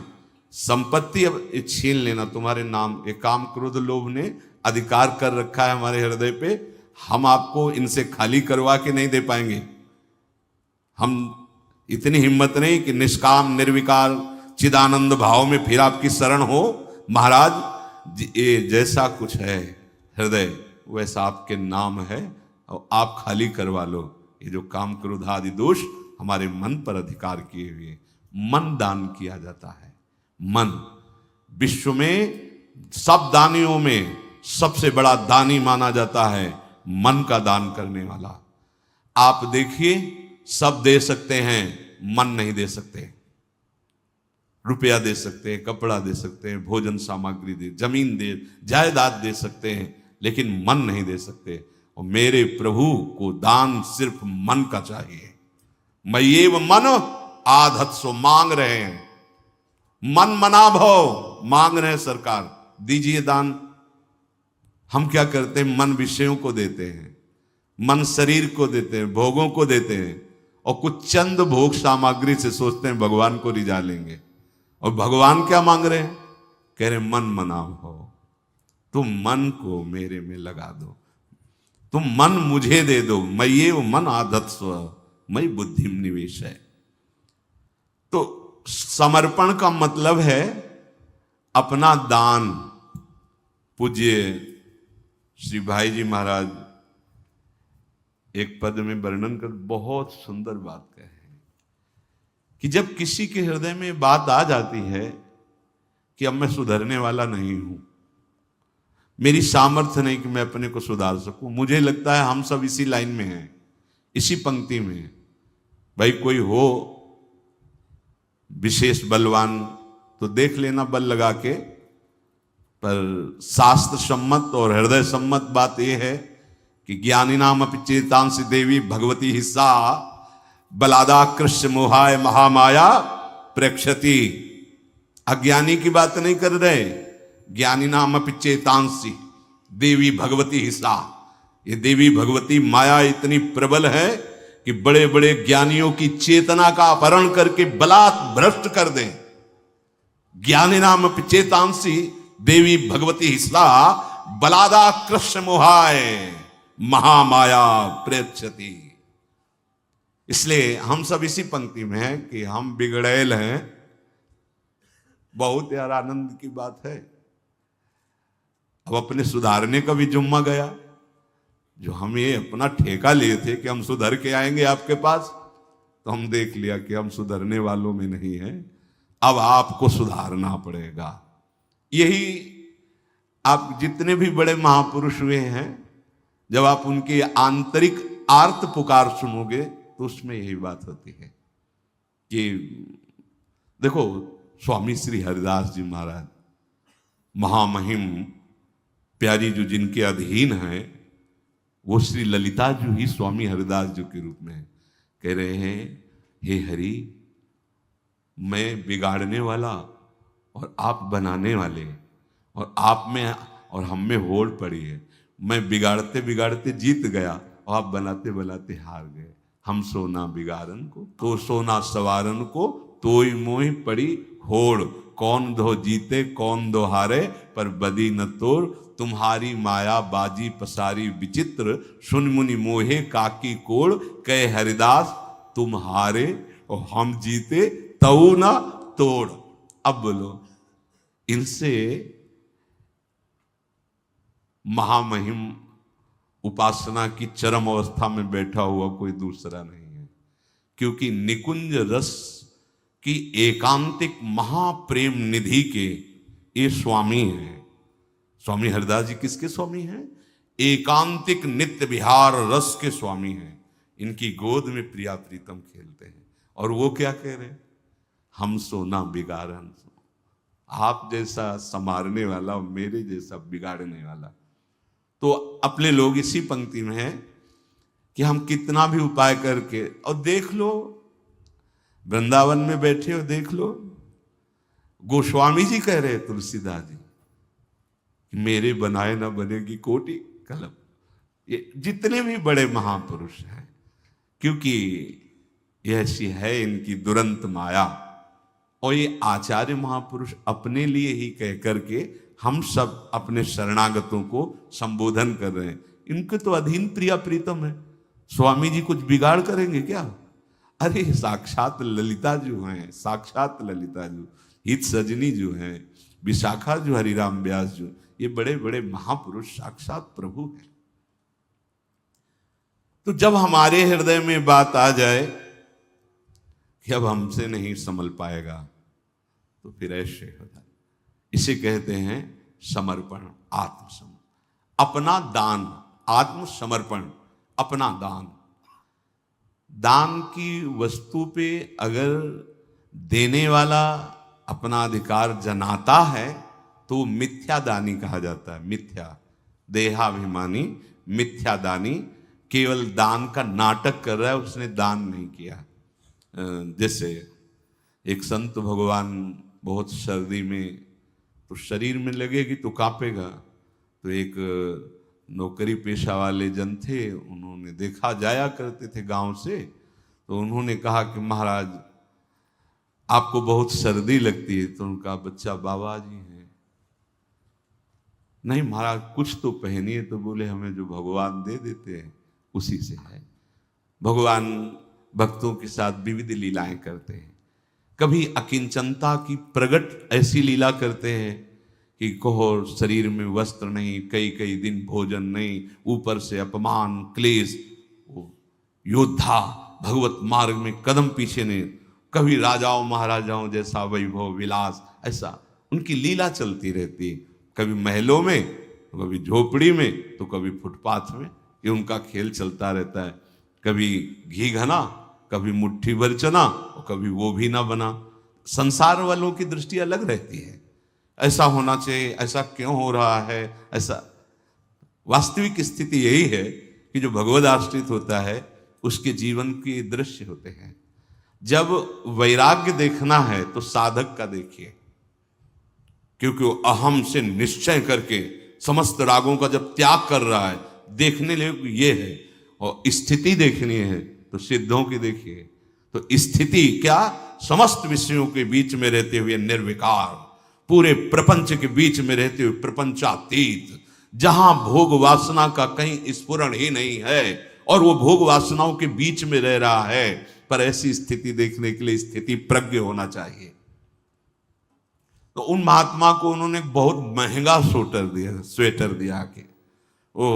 संपत्ति अब छीन लेना तुम्हारे नाम। ये काम क्रोध लोभ ने अधिकार कर रखा है हमारे हृदय पे। हम आपको इनसे खाली करवा के नहीं दे पाएंगे। हम इतनी हिम्मत नहीं कि निष्काम निर्विकार चिदानंद भाव में फिर आपकी शरण हो। महाराज ये जैसा कुछ है हृदय, वैसा आपके नाम है और आप खाली करवा लो। ये जो काम क्रोध आदि दोष हमारे मन पर अधिकार किए हुए, मन दान किया जाता है। मन विश्व में सब दानियों में सबसे बड़ा दानी माना जाता है, मन का दान करने वाला। आप देखिए, सब दे सकते हैं, मन नहीं दे सकते। रुपया दे सकते हैं, कपड़ा दे सकते हैं, भोजन सामग्री दे, जमीन दे, जायदाद दे सकते हैं, लेकिन मन नहीं दे सकते। और मेरे प्रभु को दान सिर्फ मन का चाहिए। मैं ये मन आधत सो मांग रहे हैं, मन मना भव मांग रहे हैं, सरकार दीजिए दान। हम क्या करते हैं, मन विषयों को देते हैं, मन शरीर को देते हैं, भोगों को देते हैं, और कुछ चंद भोग सामग्री से सोचते हैं भगवान को रिझा लेंगे। और भगवान क्या मांग रहे हैं, कह रहे मन मना भव, तुम मन को मेरे में लगा दो, तुम मन मुझे दे दो। मैं ये मन आदत स्व मई बुद्धि निवेश है। तो समर्पण का मतलब है अपना दान। पूज्य श्री भाई जी महाराज एक पद में वर्णन कर बहुत सुंदर बात कहे हैं कि जब किसी के हृदय में बात आ जाती है कि अब मैं सुधरने वाला नहीं हूं, मेरी सामर्थ्य नहीं कि मैं अपने को सुधार सकूं। मुझे लगता है हम सब इसी लाइन में हैं, इसी पंक्ति में हैं। भाई कोई हो विशेष बलवान तो देख लेना बल लगा के, पर शास्त्र सम्मत और हृदय सम्मत बात यह है कि ज्ञानी नाम अपि चेतांसी देवी भगवती हिस्सा बलादा कृष्ण मोहाय महामाया प्रेक्षति। अज्ञानी की बात नहीं कर रहे, ज्ञानी नाम अपि चेतांसी देवी भगवती हिस्सा। ये देवी भगवती माया इतनी प्रबल है कि बड़े बड़े ज्ञानियों की चेतना का अपहरण करके बलात् भ्रष्ट कर दें। ज्ञानी नाम अपि चेतांसी देवी भगवती हिस्सा बलादा कृष्ण मोहाय महामाया प्रेक्षति। इसलिए हम सब इसी पंक्ति में हैं कि हम बिगड़ैल हैं। बहुत यार आनंद की बात है, अब अपने सुधारने का भी जुम्मा गया। जो हम ये अपना ठेका लिए थे कि हम सुधर के आएंगे आपके पास, तो हम देख लिया कि हम सुधरने वालों में नहीं हैं। अब आपको सुधारना पड़ेगा। यही आप जितने भी बड़े महापुरुष हुए हैं, जब आप उनकी आंतरिक आर्त पुकार सुनोगे तो उसमें यही बात होती है कि देखो, स्वामी श्री हरिदास जी महाराज महामहिम प्यारी जो जिनके अधीन है, वो श्री ललिता जी ही स्वामी हरिदास जी के रूप में कह रहे हैं, हे हरि, मैं बिगाड़ने वाला और आप बनाने वाले, और आप में और हम में होड़ पड़ी है। मैं बिगाड़ते बिगाड़ते जीत गया और आप बनाते बनाते हार गए। हम सोना बिगाड़न को तो सोना सवारन को, तोई मोहि पड़ी होड़। कौन दो जीते कौन दो हारे, पर बदी न तोड़। तुम्हारी माया बाजी पसारी विचित्र, सुन मुनि मोहे काकी कोड़। कहे हरिदास तुम हारे और हम जीते, तऊ ना तोड़। अब बोलो, इनसे महामहिम उपासना की चरम अवस्था में बैठा हुआ कोई दूसरा नहीं है। क्योंकि निकुंज रस की एकांतिक महाप्रेम निधि के ये स्वामी हैं। स्वामी हरिदास जी किसके स्वामी हैं? एकांतिक नित्य विहार रस के स्वामी हैं। इनकी गोद में प्रिया प्रीतम खेलते हैं। और वो क्या कह रहे हैं? हम सोना बिगाड़न सो। आप जैसा संवारने वाला और मेरे जैसा बिगाड़ने वाला। तो अपने लोग इसी पंक्ति में हैं कि हम कितना भी उपाय करके, और देख लो वृंदावन में बैठे हो, देख लो गोस्वामी जी कह रहे हैं तुलसीदास जी, मेरे बनाए ना बनेगी कोटि कलम। ये जितने भी बड़े महापुरुष हैं, क्योंकि यह ऐसी है इनकी दुरंत माया। और ये आचार्य महापुरुष अपने लिए ही कह करके हम सब अपने शरणागतों को संबोधन कर रहे हैं। इनके तो अधीन प्रिया प्रीतम है। स्वामी जी कुछ बिगाड़ करेंगे क्या? अरे साक्षात ललिता जो हैं, साक्षात ललिता जो हित सजनी जो हैं, विशाखा जो हरिराम व्यास जो, ये बड़े बड़े महापुरुष साक्षात प्रभु हैं। तो जब हमारे हृदय में बात आ जाए कि अब हमसे नहीं संभल पाएगा, तो फिर ऐसे हो जाए। इसे कहते हैं समर्पण, आत्मसमर्पण, अपना दान, आत्मसमर्पण, अपना दान। दान की वस्तु पे अगर देने वाला अपना अधिकार जनाता है तो मिथ्यादानी कहा जाता है। मिथ्या, देहाभिमानी, मिथ्यादानी, केवल दान का नाटक कर रहा है, उसने दान नहीं किया। जैसे एक संत भगवान बहुत सर्दी में तो शरीर में लगेगी तो कांपेगा, तो एक नौकरी पेशा वाले जन थे, उन्होंने देखा, जाया करते थे गांव से, तो उन्होंने कहा कि महाराज आपको बहुत सर्दी लगती है। तो उनका बच्चा बाबा जी हैं। नहीं महाराज कुछ तो पहनिए। तो बोले हमें जो भगवान दे देते हैं उसी से है। भगवान भक्तों के साथ विविध लीलाएं करते हैं। कभी अकिंचनता की प्रगट ऐसी लीला करते हैं कि कहो शरीर में वस्त्र नहीं, कई कई दिन भोजन नहीं, ऊपर से अपमान क्लेश, योद्धा भगवत मार्ग में कदम पीछे नहीं। कभी राजाओं महाराजाओं जैसा वैभव विलास, ऐसा उनकी लीला चलती रहती है। कभी महलों में तो कभी झोपड़ी में तो कभी फुटपाथ में, ये उनका खेल चलता रहता है। कभी घी घना, कभी मुट्ठी भर चना, और कभी वो भी ना बना। संसार वालों की दृष्टि अलग रहती है, ऐसा होना चाहिए, ऐसा क्यों हो रहा है, ऐसा। वास्तविक स्थिति यही है कि जो भगवद आश्रित होता है उसके जीवन के दृश्य होते हैं। जब वैराग्य देखना है तो साधक का देखिए, क्योंकि वो अहम से निश्चय करके समस्त रागों का जब त्याग कर रहा है, देखने लायक ये है। और स्थिति देखनी है तो सिद्धों की देखिए। तो स्थिति क्या, समस्त विषयों के बीच में रहते हुए निर्विकार, पूरे प्रपंच के बीच में रहते हुए प्रपंचातीत, जहां भोग वासना का कहीं स्फुरण ही नहीं है और वो भोग वासनाओं के बीच में रह रहा है। पर ऐसी स्थिति देखने के लिए स्थिति प्रज्ञ होना चाहिए। तो उन महात्मा को उन्होंने बहुत महंगा स्वेटर दिया कि ओ,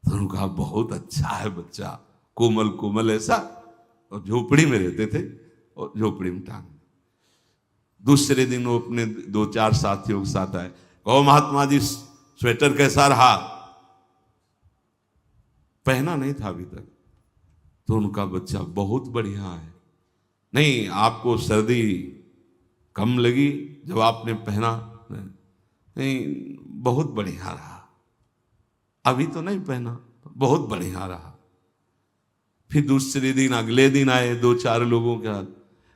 तो उन्होंने कहा बहुत अच्छा है बच्चा, कोमल कोमल ऐसा। और झोपड़ी में रहते थे और झोपड़ी में टांग। दूसरे दिन वो अपने 2-4 साथियों के साथ आए, कहो महात्मा जी स्वेटर कैसा रहा। पहना नहीं था अभी तक। तो उनका बच्चा बहुत बढ़िया है। नहीं आपको सर्दी कम लगी जब आपने पहना? नहीं बहुत बढ़िया रहा। अभी तो नहीं पहना, बहुत बढ़िया रहा। फिर दूसरे दिन अगले दिन आए 2-4 लोगों के हाथ,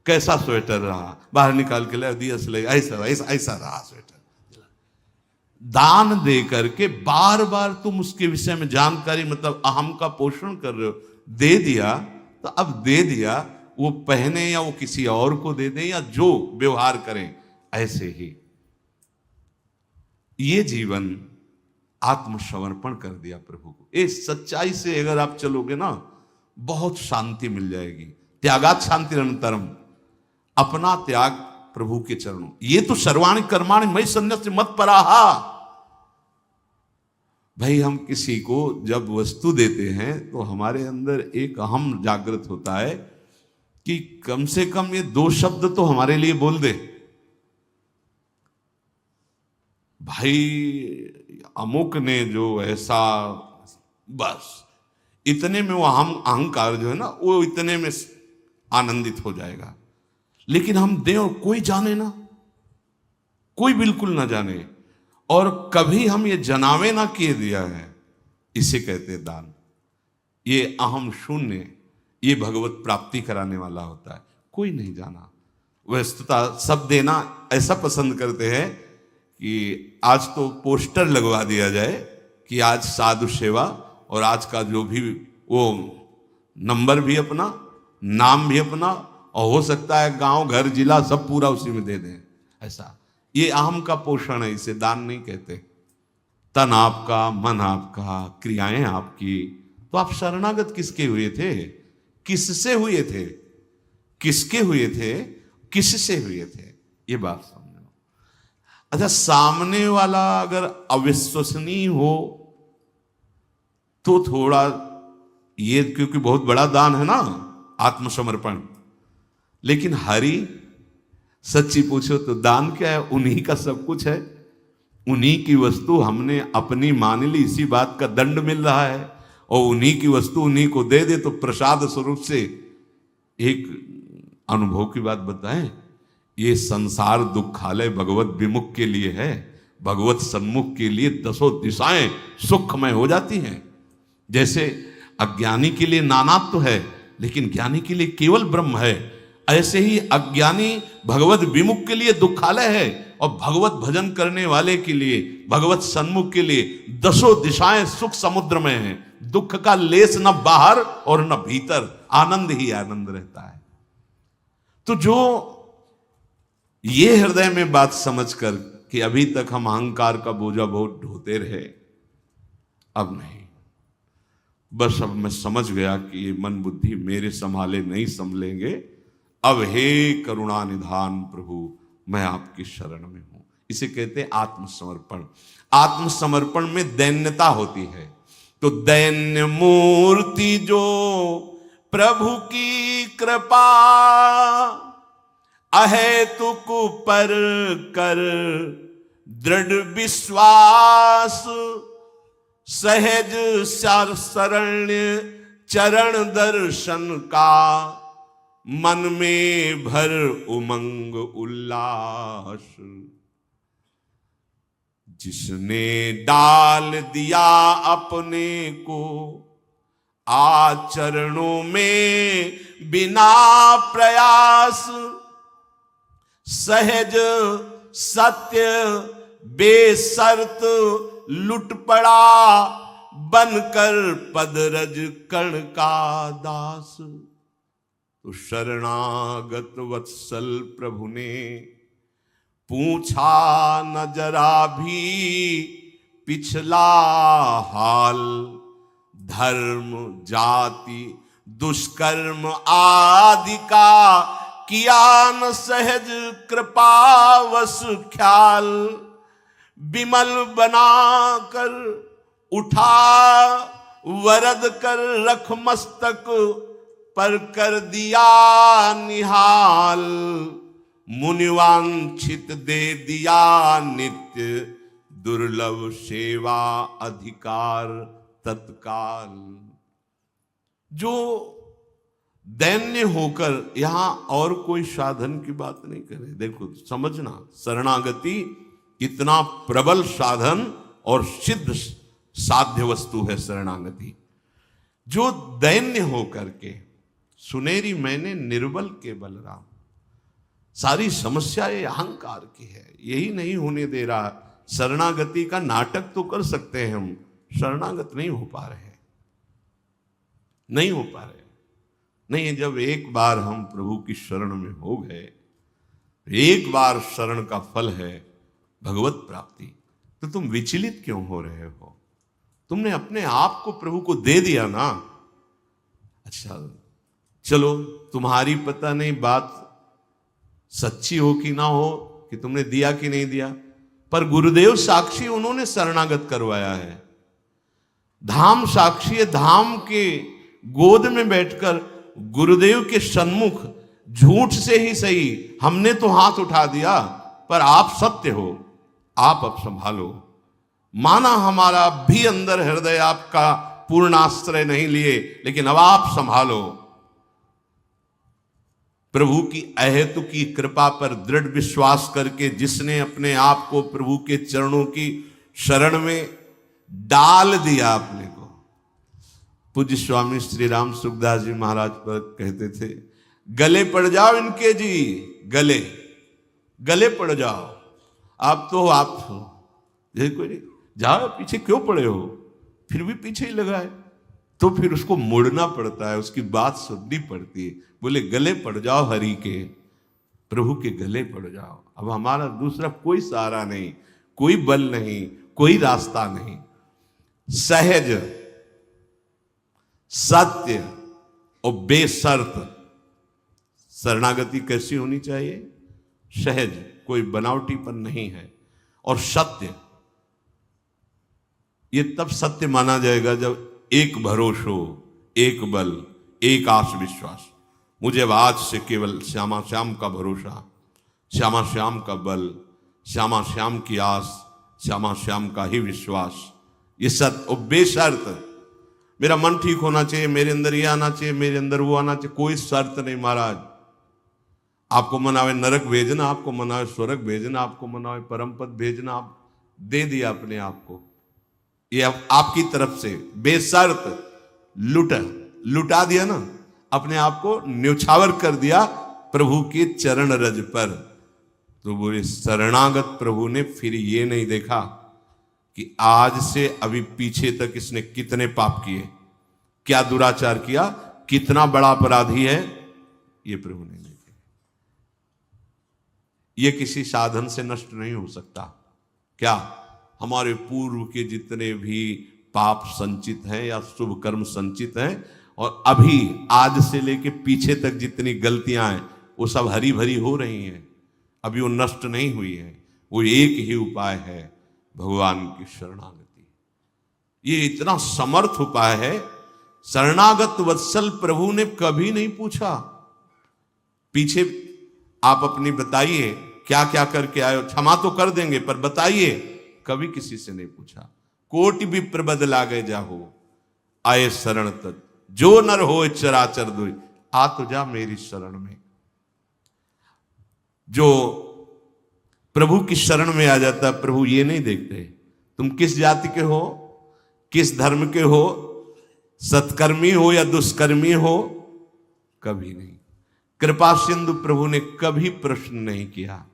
कैसा स्वेटर रहा? बाहर निकाल के ले दिया, ऐसा रहा स्वेटर। दान दे करके बार बार तुम उसके विषय में जानकारी, मतलब अहम का पोषण कर रहे हो। दे दिया तो अब दे दिया, वो पहने या वो किसी और को दे दे या जो व्यवहार करें, ऐसे ही ये जीवन आत्मसमर्पण कर दिया प्रभु को। इस सच्चाई से अगर आप चलोगे ना, बहुत शांति मिल जाएगी। त्यागात शांति अनंतरम, अपना त्याग प्रभु के चरणों। ये तो सर्वाणि कर्माणि मयि सन्न्यस्य मत्पराहा। भाई हम किसी को जब वस्तु देते हैं तो हमारे अंदर एक अहम जागृत होता है कि कम से कम ये 2 शब्द तो हमारे लिए बोल दे। भाई अमुक ने जो ऐसा, बस इतने में वो अहंकार जो है ना, वो इतने में आनंदित हो जाएगा। लेकिन हम दें और कोई जाने ना, कोई बिल्कुल ना जाने, और कभी हम ये जनावे ना किए दिया है, इसे कहते दान। ये अहम शून्य, ये भगवत प्राप्ति कराने वाला होता है। कोई नहीं जाना। वस्तुतः सब देना ऐसा पसंद करते हैं कि आज तो पोस्टर लगवा दिया जाए कि आज साधु सेवा, और आज का जो भी वो नंबर भी अपना, नाम भी अपना, और हो सकता है गांव घर जिला सब पूरा उसी में दे दें। ऐसा ये अहम का पोषण है, इसे दान नहीं कहते। तन आपका, मन आपका, क्रियाएं आपकी। तो आप शरणागत किसके हुए थे? किससे हुए थे? किसके हुए थे? किससे हुए थे? ये बात समझो। अच्छा, सामने वाला अगर अविश्वसनीय हो तो थोड़ा ये, क्योंकि बहुत बड़ा दान है ना आत्मसमर्पण। लेकिन हरि सच्ची पूछो तो दान क्या है? उन्हीं का सब कुछ है, उन्हीं की वस्तु हमने अपनी मान ली, इसी बात का दंड मिल रहा है। और उन्हीं की वस्तु उन्हीं को दे दे तो प्रसाद स्वरूप से। एक अनुभव की बात बताएं, ये संसार दुखालय भगवत विमुख के लिए है, भगवत सन्मुख के लिए दसों दिशाएं सुखमय हो जाती हैं। जैसे अज्ञानी के लिए नानात्व है, लेकिन ज्ञानी के लिए केवल ब्रह्म है, ऐसे ही अज्ञानी भगवत विमुख के लिए दुखालय है और भगवत भजन करने वाले के लिए, भगवत सन्मुख के लिए दसों दिशाएं सुख समुद्र में हैं। दुख का लेस न बाहर और न भीतर, आनंद ही आनंद रहता है। तो जो ये हृदय में बात समझकर कि अभी तक हम अहंकार का बोझा बहुत ढोते रहे, अब नहीं, बस अब मैं समझ गया कि ये मन बुद्धि मेरे संभाले नहीं संभलेंगे, अब हे करुणा निधान प्रभु मैं आपकी शरण में हूं। इसे कहते हैं आत्मसमर्पण। आत्मसमर्पण में दैन्यता होती है। तो दैन्य मूर्ति जो प्रभु की कृपा, अहेतुक पर कर दृढ़ विश्वास, सहज शरण्य चरण दर्शन का, मन में भर उमंग उल्लास। जिसने डाल दिया अपने को आचरणों में बिना प्रयास, सहज सत्य बेसर्त लुट पड़ा, बनकर पदरज कण का दास। तो शरणागत वत्सल प्रभु ने पूछा न जरा भी पिछला हाल, धर्म जाति दुष्कर्म आदि का किया न सहज कृपावश ख्याल। विमल बनाकर उठा वरद कर रख मस्तक पर कर दिया निहाल, मुनिवांछित दे दिया नित्य दुर्लभ सेवा अधिकार तत्काल। जो दैन्य होकर यहां और कोई साधन की बात नहीं करे। देखो समझना, शरणागति इतना प्रबल साधन और सिद्ध साध्य वस्तु है शरणागति। जो दैन्य होकर के सुनेरी मैंने निर्बल के बलराम, सारी समस्या ये अहंकार की है, यही नहीं होने दे रहा। शरणागति का नाटक तो कर सकते हैं हम, शरणागत नहीं हो पा रहे, नहीं हो पा रहे। नहीं, जब एक बार हम प्रभु की शरण में हो गए, एक बार शरण का फल है भगवत प्राप्ति, तो तुम विचलित क्यों हो रहे हो? तुमने अपने आप को प्रभु को दे दिया ना। अच्छा चलो, तुम्हारी पता नहीं बात सच्ची हो कि ना हो, कि तुमने दिया कि नहीं दिया, पर गुरुदेव साक्षी, उन्होंने शरणागत करवाया है। धाम साक्षी है, धाम के गोद में बैठकर गुरुदेव के सन्मुख झूठ से ही सही हमने तो हाथ उठा दिया, पर आप सत्य हो, आप अब संभालो। माना हमारा भी अंदर हृदय आपका पूर्ण आश्रय नहीं लिए, लेकिन अब आप संभालो। प्रभु की अहेतु की कृपा पर दृढ़ विश्वास करके जिसने अपने आप को प्रभु के चरणों की शरण में डाल दिया अपने को। पूज्य स्वामी श्री राम सुखदास जी महाराज पर कहते थे, गले पड़ जाओ इनके जी, गले गले पड़ जाओ। आप तो आप कोई नहीं, जाओ पीछे क्यों पड़े हो, फिर भी पीछे ही लगा है, तो फिर उसको मुड़ना पड़ता है, उसकी बात सुननी पड़ती है। बोले गले पड़ जाओ हरि के, प्रभु के गले पड़ जाओ। अब हमारा दूसरा कोई सहारा नहीं, कोई बल नहीं, कोई रास्ता नहीं। सहज सत्य और बेशर्त शरणागति कैसी होनी चाहिए? सहज, कोई बनावटीपन नहीं है, और सत्य। ये तब सत्य माना जाएगा जब एक भरोसो, एक बल, एक आस विश्वास। मुझे अब आज से केवल श्यामा श्याम का भरोसा, श्यामा श्याम का बल, श्यामा श्याम की आस, श्यामा श्याम का ही विश्वास। ये सत्य और बेशर्त। मेरा मन ठीक होना चाहिए, मेरे अंदर ये आना चाहिए, मेरे अंदर वो आना चाहिए, कोई शर्त नहीं महाराज। आपको मनावे नरक भेजना, आपको मनावे स्वर्ग भेजना, आपको मनावे परम पद भेजना, आप दे दिया अपने आप को। ये आपकी तरफ से बेशर्त लुटा दिया ना, अपने आप को न्यौछावर कर दिया प्रभु के चरण रज पर। तो बोले शरणागत प्रभु ने फिर ये नहीं देखा कि आज से अभी पीछे तक इसने कितने पाप किए, क्या दुराचार किया, कितना बड़ा अपराधी है, ये प्रभु ने देखे। ये किसी साधन से नष्ट नहीं हो सकता। क्या हमारे पूर्व के जितने भी पाप संचित हैं या शुभ कर्म संचित हैं, और अभी आज से लेके पीछे तक जितनी गलतियां हैं वो सब हरी भरी हो रही हैं, अभी वो नष्ट नहीं हुई है। वो एक ही उपाय है, भगवान की शरणागति। ये इतना समर्थ उपाय है। शरणागत वत्सल प्रभु ने कभी नहीं पूछा, पीछे आप अपनी बताइए क्या क्या करके आए हो, क्षमा तो कर देंगे पर बताइए, कभी किसी से नहीं पूछा। कोटि भी प्रबद लागे जाहो आए शरण तक, जो नर हो चराचर दुई, आ तो जा मेरी शरण में। जो प्रभु की शरण में आ जाता है, प्रभु ये नहीं देखते तुम किस जाति के हो, किस धर्म के हो, सत्कर्मी हो या दुष्कर्मी हो, कभी नहीं। कृपा सिंधु प्रभु ने कभी प्रश्न नहीं किया,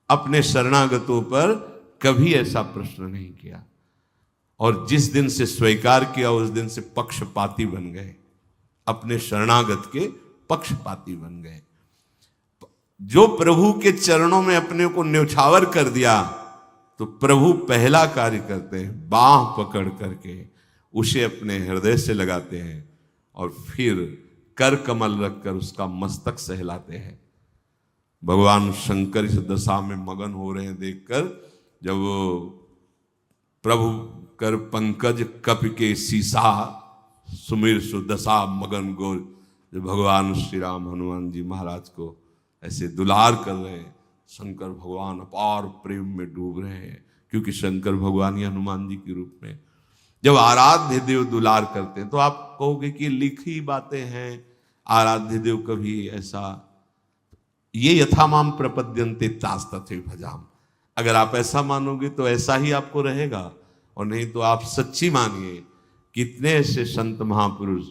अपने शरणागतों पर कभी ऐसा प्रश्न नहीं किया। और जिस दिन से स्वीकार किया उस दिन से पक्षपाती बन गए, अपने शरणागत के पक्षपाती बन गए। जो प्रभु के चरणों में अपने को न्यौछावर कर दिया, तो प्रभु पहला कार्य करते हैं, बाह पकड़ करके उसे अपने हृदय से लगाते हैं और फिर कर कमल रखकर उसका मस्तक सहलाते हैं। भगवान शंकर इस दशा में मगन हो रहे हैं देखकर, जब वो प्रभु कर पंकज कप के सीसा सुमिर सुदशा मगन गोर, जो भगवान श्री राम हनुमान जी महाराज को ऐसे दुलार कर रहे हैं। शंकर भगवान अपार प्रेम में डूब रहे हैं, क्योंकि शंकर भगवान ही हनुमान जी के रूप में जब आराध्य देव दुलार करते हैं, तो आप कहोगे कि लिखी बातें हैं, आराध्य देव कभी ऐसा, ये यथामाम प्रपद्यन्ते तास्तथे भजाम। अगर आप ऐसा मानोगे तो ऐसा ही आपको रहेगा, और नहीं तो आप सच्ची मानिए। कितने ऐसे संत महापुरुष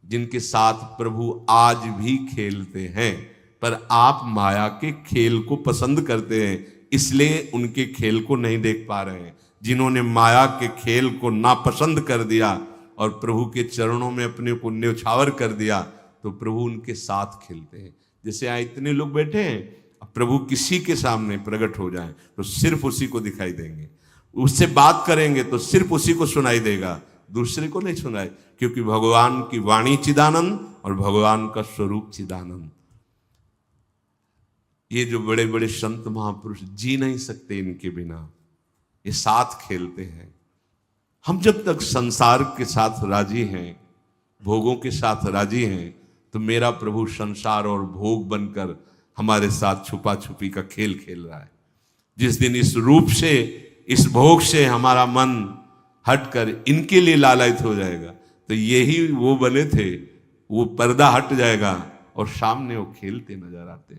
जिनके साथ प्रभु आज भी खेलते हैं, पर आप माया के खेल को पसंद करते हैं, इसलिए उनके खेल को नहीं देख पा रहे हैं। जिन्होंने माया के खेल को नापसंद कर दिया और प्रभु के चरणों में अपने को न्यौछावर कर दिया, तो प्रभु उनके साथ खेलते हैं। जैसे यहाँ इतने लोग बैठे हैं, अब प्रभु किसी के सामने प्रकट हो जाएं तो सिर्फ उसी को दिखाई देंगे, उससे बात करेंगे तो सिर्फ उसी को सुनाई देगा, दूसरे को नहीं सुनाए, क्योंकि भगवान की वाणी चिदानंद और भगवान का स्वरूप चिदानंद। ये जो बड़े बड़े संत महापुरुष जी नहीं सकते इनके बिना, ये साथ खेलते हैं। हम जब तक संसार के साथ राजी हैं, भोगों के साथ राजी हैं, तो मेरा प्रभु संसार और भोग बनकर हमारे साथ छुपा छुपी का खेल खेल रहा है। जिस दिन इस रूप से, इस भोग से हमारा मन हटकर इनके लिए लालायित हो जाएगा, तो यही वो बने थे, वो पर्दा हट जाएगा और सामने वो खेलते नजर आते।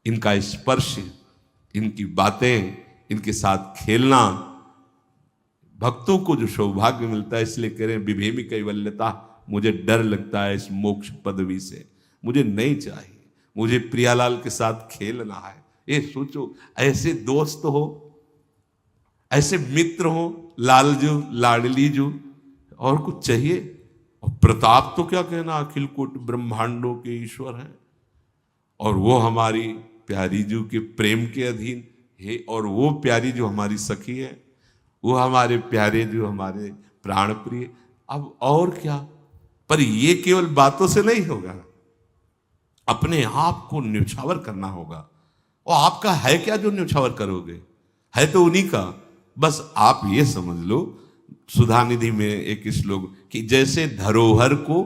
इनका स्पर्श, इनकी बातें, इनके साथ खेलना भक्तों को जो सौभाग्य मिलता है। इसलिए कह रहे हैं विभेमी कैवल्यता, मुझे डर लगता है इस मोक्ष पदवी से, मुझे नहीं चाहिए, मुझे प्रियालाल के साथ खेलना है। ये सोचो, ऐसे दोस्त हो, ऐसे मित्र हो, लालजू लाडलीजू, और कुछ चाहिए? और प्रताप तो क्या कहना, अखिल कोटि ब्रह्मांडों के ईश्वर हैं, और वो हमारी प्यारी जू के प्रेम के अधीन है, और वो प्यारी जो हमारी सखी है, वो हमारे प्यारे जो हमारे प्राण प्रिय। अब और क्या? पर ये केवल बातों से नहीं होगा, अपने आप को न्यौछावर करना होगा। और आपका है क्या जो न्यौछावर करोगे? है तो उन्हीं का। बस आप ये समझ लो, सुधानिधि में एक श्लोक कि जैसे धरोहर को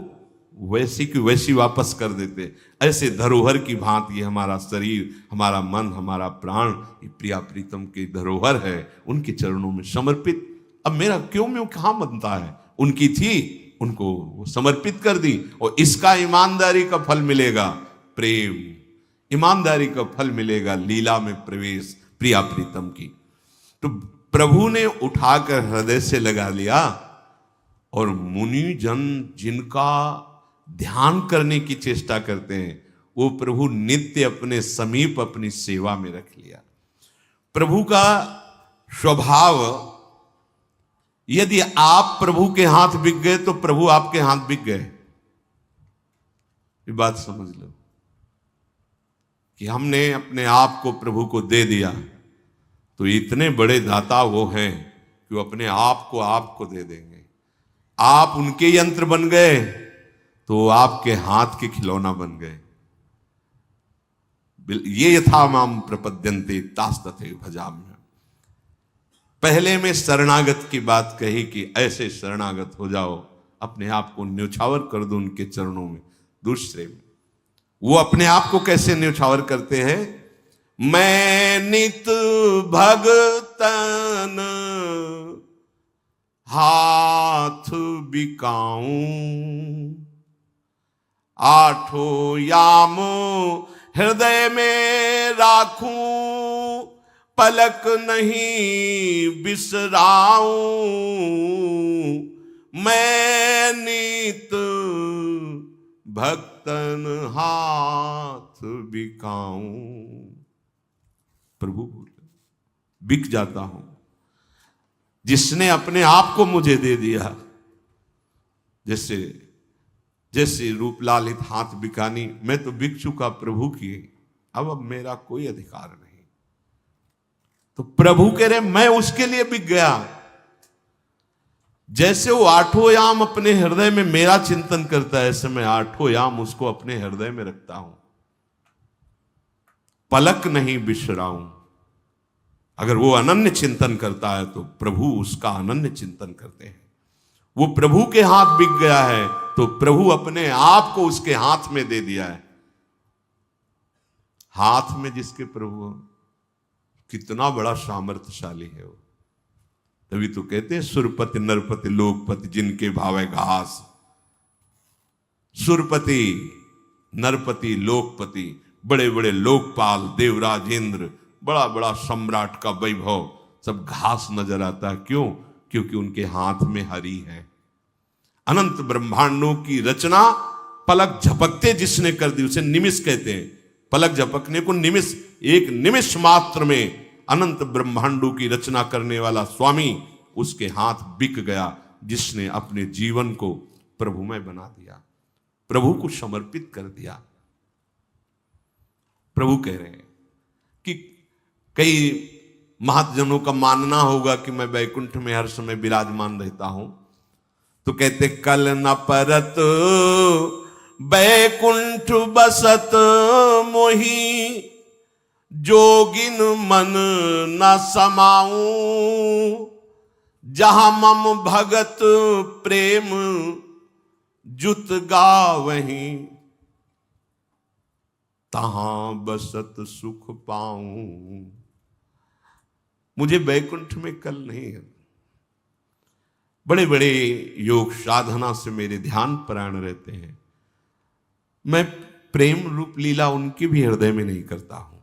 वैसी की वैसी वापस कर देते, ऐसे धरोहर की भांति ये हमारा शरीर, हमारा मन, हमारा प्राण, ये प्रिया प्रीतम के धरोहर है, उनके चरणों में समर्पित। अब मेरा क्यों में कहाँ बनता है? उनकी थी, उनको समर्पित कर दी, और इसका ईमानदारी का फल मिलेगा, प्रेम। ईमानदारी का फल मिलेगा लीला में प्रवेश प्रिया प्रीतम की। तो प्रभु ने उठाकर हृदय से लगा लिया और मुनि जन जिनका ध्यान करने की चेष्टा करते हैं वो प्रभु नित्य अपने समीप अपनी सेवा में रख लिया। प्रभु का स्वभाव, यदि आप प्रभु के हाथ बिक गए तो प्रभु आपके हाथ बिक गए। ये बात समझ लो कि हमने अपने आप को प्रभु को दे दिया तो इतने बड़े दाता वो हैं कि वो अपने आप को आपको दे देंगे। आप उनके यंत्र बन गए तो आपके हाथ के खिलौना बन गए। ये यथा माम प्रपद्यन्ते तास्तथे भजाम्य। पहले में शरणागत की बात कही कि ऐसे शरणागत हो जाओ, अपने आप को न्यौछावर कर दो उनके चरणों में। दूसरे में वो अपने आप को कैसे न्यौछावर करते हैं? मैं नित भगतन हाथ बिकाऊं, आठों याम हृदय में राखूं, पलक नहीं बिसराऊं, मैं नित भक्तन हाथ बिकाऊं। प्रभु बोले बिक जाता हूं, जिसने अपने आप को मुझे दे दिया। जैसे जैसे रूप लालित हाथ बिकानी, मैं तो बिक चुका प्रभु की, अब मेरा कोई अधिकार नहीं। तो प्रभु कह रहे मैं उसके लिए बिक गया। जैसे वो आठों याम अपने हृदय में मेरा चिंतन करता है, ऐसे मैं आठों याम उसको अपने हृदय में रखता हूं, पलक नहीं बिसराऊं। अगर वो अनन्य चिंतन करता है तो प्रभु उसका अनन्य चिंतन करते हैं। वो प्रभु के हाथ बिक गया है तो प्रभु अपने आप को उसके हाथ में दे दिया है। हाथ में जिसके प्रभु हो, कितना बड़ा सामर्थ्यशाली है वो। तभी तो कहते हैं सुरपति नरपति लोकपति जिनके भावे घास। सुरपति नरपति लोकपति, बड़े बड़े लोकपाल देवराज इंद्र, बड़ा बड़ा सम्राट का वैभव सब घास नजर आता है। क्यों? क्योंकि उनके हाथ में हरि है। अनंत ब्रह्मांडों की रचना पलक झपकते जिसने कर दी उसे निमिष कहते हैं। पलक झपकने को निमिष, एक निमिष मात्र में अनंत ब्रह्मांडों की रचना करने वाला स्वामी उसके हाथ बिक गया, जिसने अपने जीवन को प्रभुमय बना दिया, प्रभु को समर्पित कर दिया। प्रभु कह रहे हैं कि कई महाजनों का मानना होगा कि मैं वैकुंठ में हर समय विराजमान रहता हूं, तो कहते कल न परत वैकुंठ बसत मोही, जोगिन मन न समाऊं, जहां मम भगत प्रेम जुत गावहीं, तहां बसत सुख पाऊं। मुझे वैकुंठ में कल नहीं है। बड़े बड़े योग साधना से मेरे ध्यान परायण रहते हैं, मैं प्रेम रूप लीला उनके भी हृदय में नहीं करता हूं।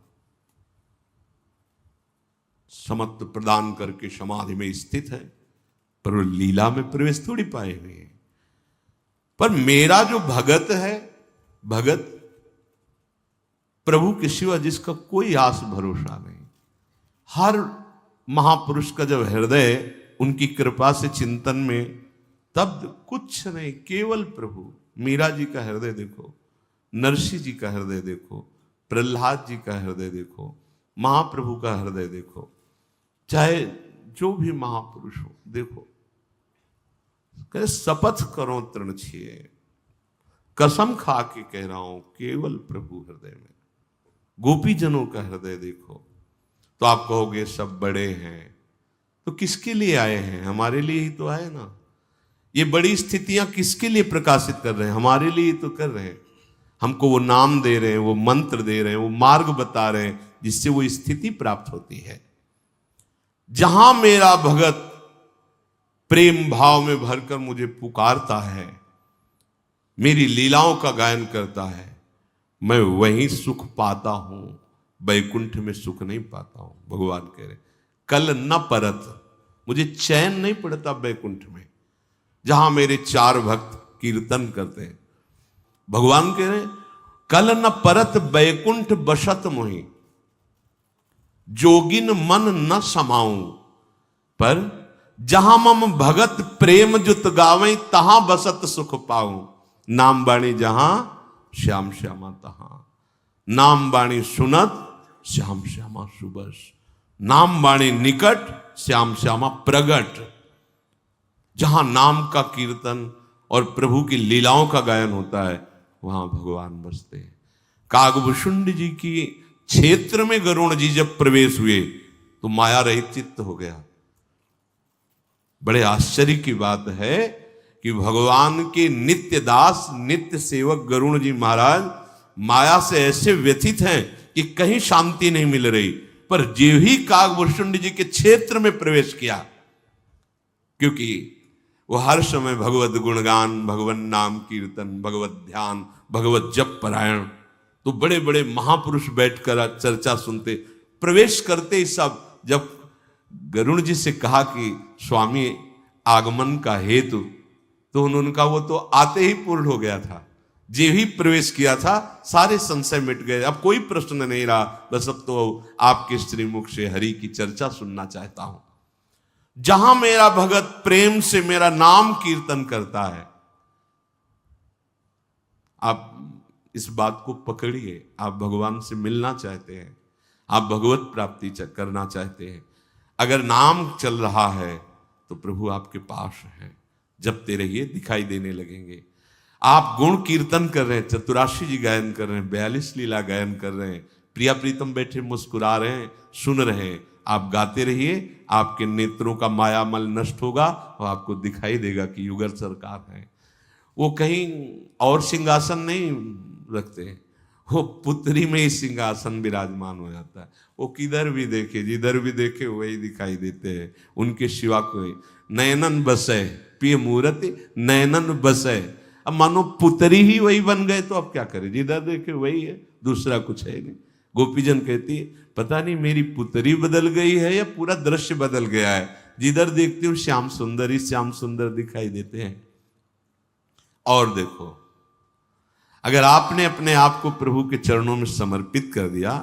समत्व प्रदान करके समाधि में स्थित है, पर वो लीला में प्रवेश थोड़ी पाए हुए हैं। पर मेरा जो भगत है, भगत प्रभु के सिवा जिसका कोई आस भरोसा नहीं, हर महापुरुष का जब हृदय उनकी कृपा से चिंतन में, तब कुछ नहीं, केवल प्रभु। मीरा जी का हृदय देखो, नरसिंह जी का हृदय देखो, प्रहलाद जी का हृदय देखो, महाप्रभु का हृदय देखो, चाहे जो भी महापुरुष हो देखो। कहे शपथ करो तृण छिए, कसम खा के कह रहा हूं, केवल प्रभु हृदय में। गोपी जनों का हृदय देखो तो आप कहोगे सब बड़े हैं, तो किसके लिए आए हैं? हमारे लिए ही तो आए ना। ये बड़ी स्थितियां किसके लिए प्रकाशित कर रहे हैं? हमारे लिए तो कर रहे हैं। हमको वो नाम दे रहे हैं, वो मंत्र दे रहे हैं, वो मार्ग बता रहे हैं, जिससे वो स्थिति प्राप्त होती है। जहां मेरा भगत प्रेम भाव में भरकर मुझे पुकारता है, मेरी लीलाओं का गायन करता है, मैं वहीं सुख पाता हूं, वैकुंठ में सुख नहीं पाता हूं। भगवान कह रहे कल न परत, मुझे चैन नहीं पड़ता वैकुंठ में जहां मेरे चार भक्त कीर्तन करते हैं। भगवान कह रहे कल न परत वैकुंठ बसत मोहि, जोगिन मन न समाऊं, पर जहां मम भगत प्रेम जुत गावे, तहां बसत सुख पाऊं। नाम बाणी जहां श्याम श्यामा तहां, नाम बाणी सुनत श्याम श्यामा सुबस, नाम बाणी निकट श्याम श्यामा प्रगट। जहां नाम का कीर्तन और प्रभु की लीलाओं का गायन होता है वहां भगवान बसते हैं। कागभूषुंड जी की क्षेत्र में गरुण जी जब प्रवेश हुए तो माया रहित चित्त हो गया। बड़े आश्चर्य की बात है कि भगवान के नित्य दास नित्य सेवक गरुण जी महाराज माया से ऐसे व्यथित हैं कि कहीं शांति नहीं मिल रही, पर जो ही कागभूषुंड जी के क्षेत्र में प्रवेश किया, क्योंकि वो हर समय भगवत गुणगान, भगवत नाम कीर्तन, भगवत ध्यान, भगवत जप परायण, तो बड़े बड़े महापुरुष बैठकर चर्चा सुनते, प्रवेश करते ही सब। जब गरुण जी से कहा कि स्वामी आगमन का हेतु, तो उन्होंने कहा वो तो आते ही पूर्ण हो गया था, जे ही प्रवेश किया था सारे संशय मिट गए, अब कोई प्रश्न नहीं रहा, बस अब तो आपके श्रीमुख से हरि की चर्चा सुनना चाहता हूं। जहां मेरा भगत प्रेम से मेरा नाम कीर्तन करता है, आप इस बात को पकड़िए। आप भगवान से मिलना चाहते हैं, आप भगवत प्राप्ति करना चाहते हैं, अगर नाम चल रहा है तो प्रभु आपके पास है, जपते रहिए, दिखाई देने लगेंगे। आप गुण कीर्तन कर रहे हैं, चतुराशी जी गायन कर रहे हैं, 42 लीला गायन कर रहे हैं, प्रिया प्रीतम बैठे मुस्कुरा रहे हैं, सुन रहे हैं, आप गाते रहिए, आपके नेत्रों का मायामल नष्ट होगा और आपको दिखाई देगा कि युगल सरकार है। वो कहीं और सिंहासन नहीं रखते हैं, वो पुत्री में ही सिंहासन विराजमान हो जाता है। वो किधर भी देखे, जिधर भी देखे वही दिखाई देते हैं, उनके सिवा कोई। नयनन बसे पिय मूर्ति नयनन बसे, अब मानो पुत्री ही वही बन गए तो अब क्या करें, जिधर देखे वही है, दूसरा कुछ है नहीं। गोपीजन कहती है पता नहीं मेरी पुत्री बदल गई है या पूरा दृश्य बदल गया है, जिधर देखती हूँ श्याम सुंदर ही श्याम सुंदर दिखाई देते हैं। और देखो, अगर आपने अपने आप को प्रभु के चरणों में समर्पित कर दिया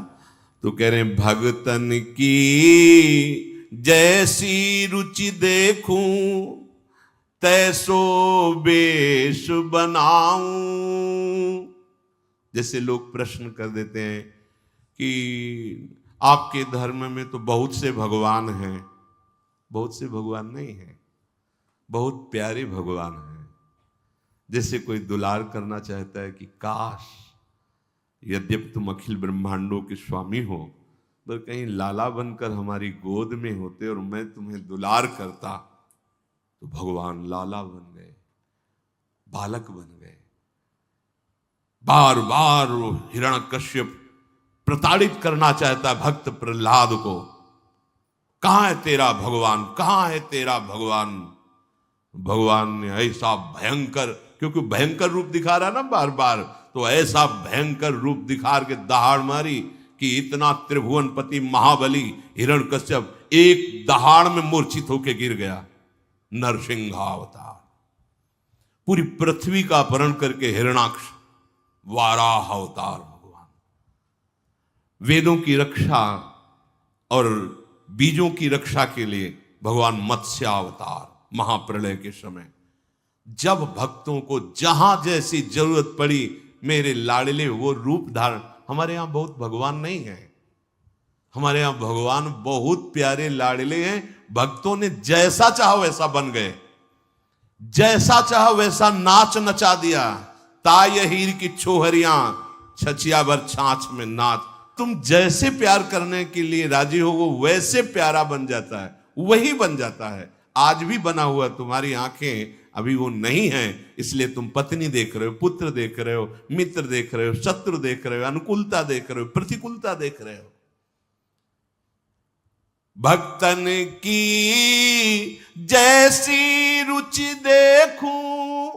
तो कह रहे हैं भगतन की जैसी रुचि देखूं तैसो बेश बनाऊं। जैसे लोग प्रश्न कर देते हैं कि आपके धर्म में तो बहुत से भगवान हैं, बहुत से भगवान नहीं हैं, बहुत प्यारे भगवान हैं। जैसे कोई दुलार करना चाहता है कि काश यद्यपि तुम अखिल ब्रह्मांडों के स्वामी हो, पर कहीं लाला बनकर हमारी गोद में होते और मैं तुम्हें दुलार करता, तो भगवान लाला बन गए, बालक बन गए। बार बार हिरण्यकश्यप प्रताड़ित करना चाहता है भक्त प्रहलाद को, कहां है तेरा भगवान, कहां है तेरा भगवान। भगवान ने ऐसा भयंकर, क्योंकि भयंकर रूप दिखा रहा ना बार बार, तो ऐसा भयंकर रूप दिखा के दहाड़ मारी कि इतना त्रिभुवनपति महाबली हिरण्यकश्यप एक दहाड़ में मूर्छित होकर गिर गया। नरसिंहावतार पूरी पृथ्वी का अपहरण करके हिरण्याक्ष वाराह अवतार भगवान। वेदों की रक्षा और बीजों की रक्षा के लिए भगवान मत्स्यावतार। महाप्रलय के समय जब भक्तों को जहां जैसी जरूरत पड़ी, मेरे लाडले वो रूप धारण। हमारे यहां बहुत भगवान नहीं है, हमारे यहां भगवान बहुत प्यारे लाडले हैं, भक्तों ने जैसा चाहा वैसा बन गए, जैसा चाहा वैसा नाच नचा दिया। ताय हीर की छोहरियां छछिया भर छाछ में नाच। तुम जैसे प्यार करने के लिए राजी हो वो वैसे प्यारा बन जाता है, वही बन जाता है। आज भी बना हुआ, तुम्हारी आंखें अभी वो नहीं है, इसलिए तुम पत्नी देख रहे हो, पुत्र देख रहे हो, मित्र देख रहे हो, शत्रु देख रहे हो, अनुकूलता देख रहे हो, प्रतिकूलता देख रहे हो। भक्तन की जैसी रुचि देखूं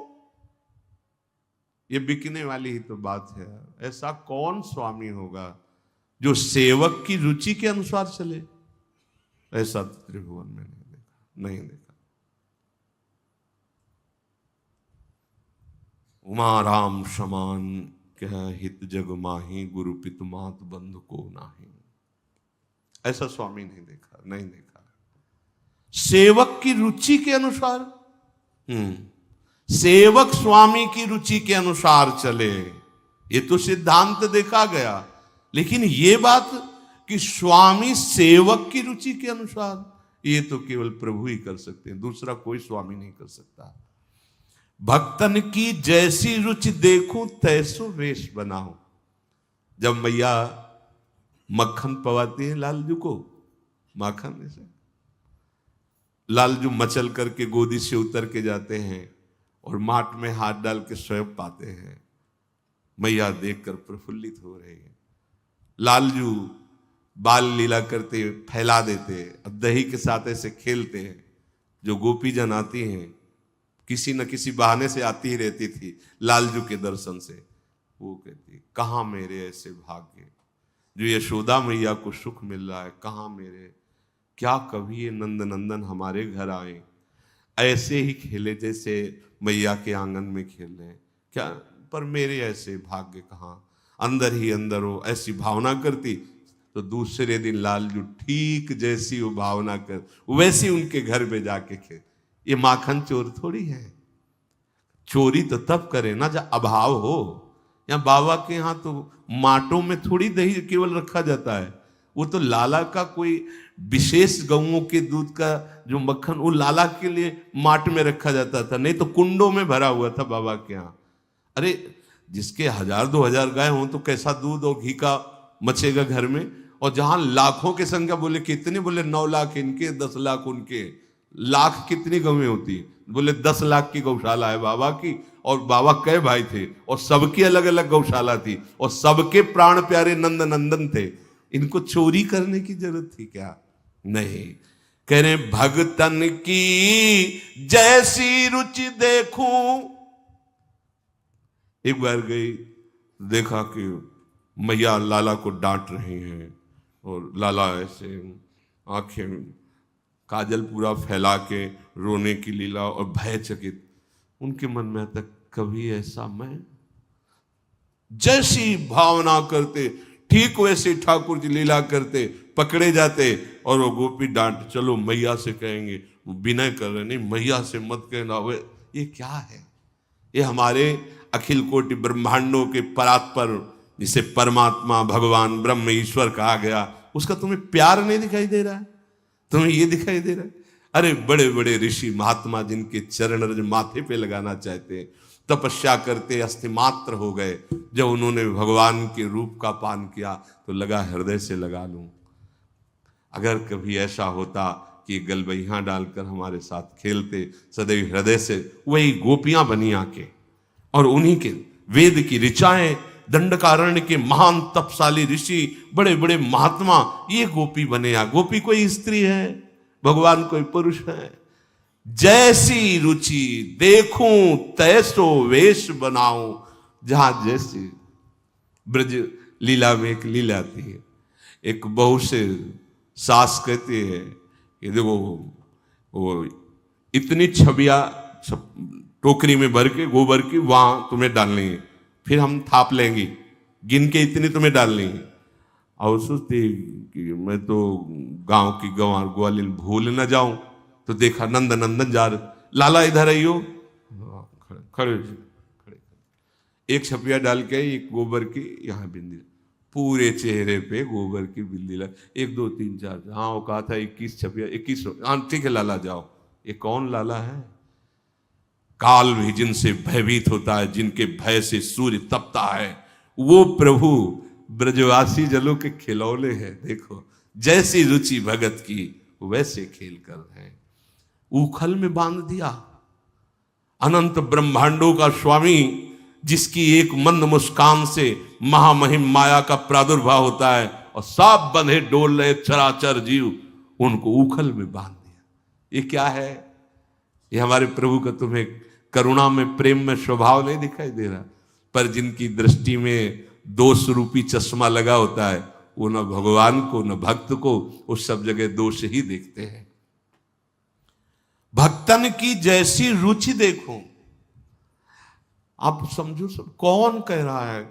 ये बिकने वाली ही तो बात है। ऐसा कौन स्वामी होगा जो सेवक की रुचि के अनुसार चले? ऐसा तो त्रिभुवन में नहीं देखा, नहीं देखा। उमा राम समान कह हित जग माही, गुरु पित मात बंधु को नाही। ऐसा स्वामी नहीं देखा, नहीं देखा। सेवक की रुचि के अनुसार, सेवक स्वामी की रुचि के अनुसार चले, ये तो सिद्धांत देखा गया। लेकिन ये बात कि स्वामी सेवक की रुचि के अनुसार, ये तो केवल प्रभु ही कर सकते हैं, दूसरा कोई स्वामी नहीं कर सकता। भक्तन की जैसी रुचि देखूं तैसो वेश बनाऊं। जब मैया मक्खन पवाती है लालजू को, माखन ऐसे लालजू मचल करके गोदी से उतर के जाते हैं और माट में हाथ डाल के स्वयं पाते हैं। मैया देखकर प्रफुल्लित हो रही है। लालजू बाल लीला करते फैला देते, अब दही के साथ ऐसे खेलते हैं। जो गोपीजन आती हैं, किसी न किसी बहाने से आती ही रहती थी लालजू के दर्शन से, वो कहती कहाँ मेरे ऐसे भाग्य जो यशोदा मैया को सुख मिल रहा है, कहाँ मेरे, क्या कभी ये नंद नंदन हमारे घर आए, ऐसे ही खेले जैसे मैया के आंगन में खेल रहे हैं, क्या पर मेरे ऐसे भाग्य कहाँ, अंदर ही अंदर हो। ऐसी भावना करती तो दूसरे दिन लालजू ठीक जैसी वो भावना कर वैसी उनके घर में जाके खेल। ये माखन चोर थोड़ी है, चोरी तो तब करे ना जब अभाव हो। या बाबा के यहाँ तो माटों में थोड़ी दही केवल रखा जाता है, वो तो लाला का कोई विशेष गऊओं के दूध का जो मक्खन, वो लाला के लिए माट में रखा जाता था, नहीं तो कुंडों में भरा हुआ था बाबा के यहाँ। अरे जिसके 1000-2000 गाय हो तो कैसा दूध और घी का मचेगा घर में। और जहां लाखों की संख्या, बोले कितने, बोले 9 लाख इनके, 10 लाख उनके। लाख कितनी गौएं होती, बोले 10 लाख की गौशाला है बाबा की। और बाबा कई भाई थे और सबकी अलग अलग गौशाला थी और सबके प्राण प्यारे नंद नंदन थे। इनको चोरी करने की जरूरत थी क्या? नहीं। कह रहे भगतन की जैसी रुचि देखूं। एक बार गई, देखा कि मैया लाला को डांट रही हैं और लाला ऐसे आंखें काजल पूरा फैला के रोने की लीला और भयचकित। उनके मन में आता कभी ऐसा मैं, जैसी भावना करते ठीक वैसे ठाकुर जी लीला करते, पकड़े जाते और वो गोपी डांट, चलो मैया से कहेंगे, वो विनय कर रहे, नहीं मैया से मत कहना। वे ये क्या है? ये हमारे अखिल कोटि ब्रह्मांडों के परात्पर, जिसे परमात्मा भगवान ब्रह्म ईश्वर कहा गया, उसका तुम्हें प्यार नहीं दिखाई दे रहा है? तुम्हें ये दिखाई दे रहा है? अरे बड़े बड़े ऋषि महात्मा जिनके चरण रज माथे पे लगाना चाहते, तपस्या करते अस्थि मात्र हो गए। जब उन्होंने भगवान के रूप का पान किया तो लगा हृदय से लगा लूं। अगर कभी ऐसा होता कि गलबैया डालकर हमारे साथ खेलते, सदैव हृदय से वही गोपियां बनी आके, और उन्हीं के वेद की ऋचाएं, दंडकारण्य के महान तपशाली ऋषि, बड़े बड़े महात्मा, ये गोपी बने। या गोपी कोई स्त्री है, भगवान कोई पुरुष है। जैसी रुचि देखूं तैसो वेश बनाऊं। जहां जैसी ब्रज लीला में एक लीला आती है, एक बहू से सास कहती है कि देखो वो इतनी छबिया टोकरी में भर के गोबर की वहां तुम्हें डालनी है, फिर हम थाप लेंगे, गिन के इतनी तुम्हें डालनी है। और सोचती कि मैं तो गांव की गंवार ग्वालिन भूल न जाऊं। तो देखा नंद नंदन जा रहे, लाला इधर आइयो, खड़े खड़े, एक छपिया डाल के एक गोबर की यहाँ बिंदी, पूरे चेहरे पे गोबर की बिंदी लग, 1 2 3 4, हाँ वो कहा था 21 छपिया, 21, हाँ ठीक है लाला जाओ। ये कौन लाला है? काल भी जिनसे भयभीत होता है, जिनके भय से सूर्य तपता है, वो प्रभु ब्रजवासी जलों के खिलौने हैं। देखो जैसी रुचि भगत की वैसे खेल कर हैं। उखल में बांध दिया अनंत ब्रह्मांडों का स्वामी, जिसकी एक मंद मुस्कान से महामहिम माया का प्रादुर्भाव होता है और सब बंधे डोल रहे चराचर जीव, उनको उखल में बांध दिया। ये क्या है? ये हमारे प्रभु का तुम्हें करुणा में, प्रेम में स्वभाव नहीं दिखाई दे रहा? पर जिनकी दृष्टि में दोष रूपी चश्मा लगा होता है, वो न भगवान को न भक्त को, वो सब जगह दोष ही देखते हैं। भक्तन की जैसी रुचि देखो, आप समझो सब कौन कह रहा है,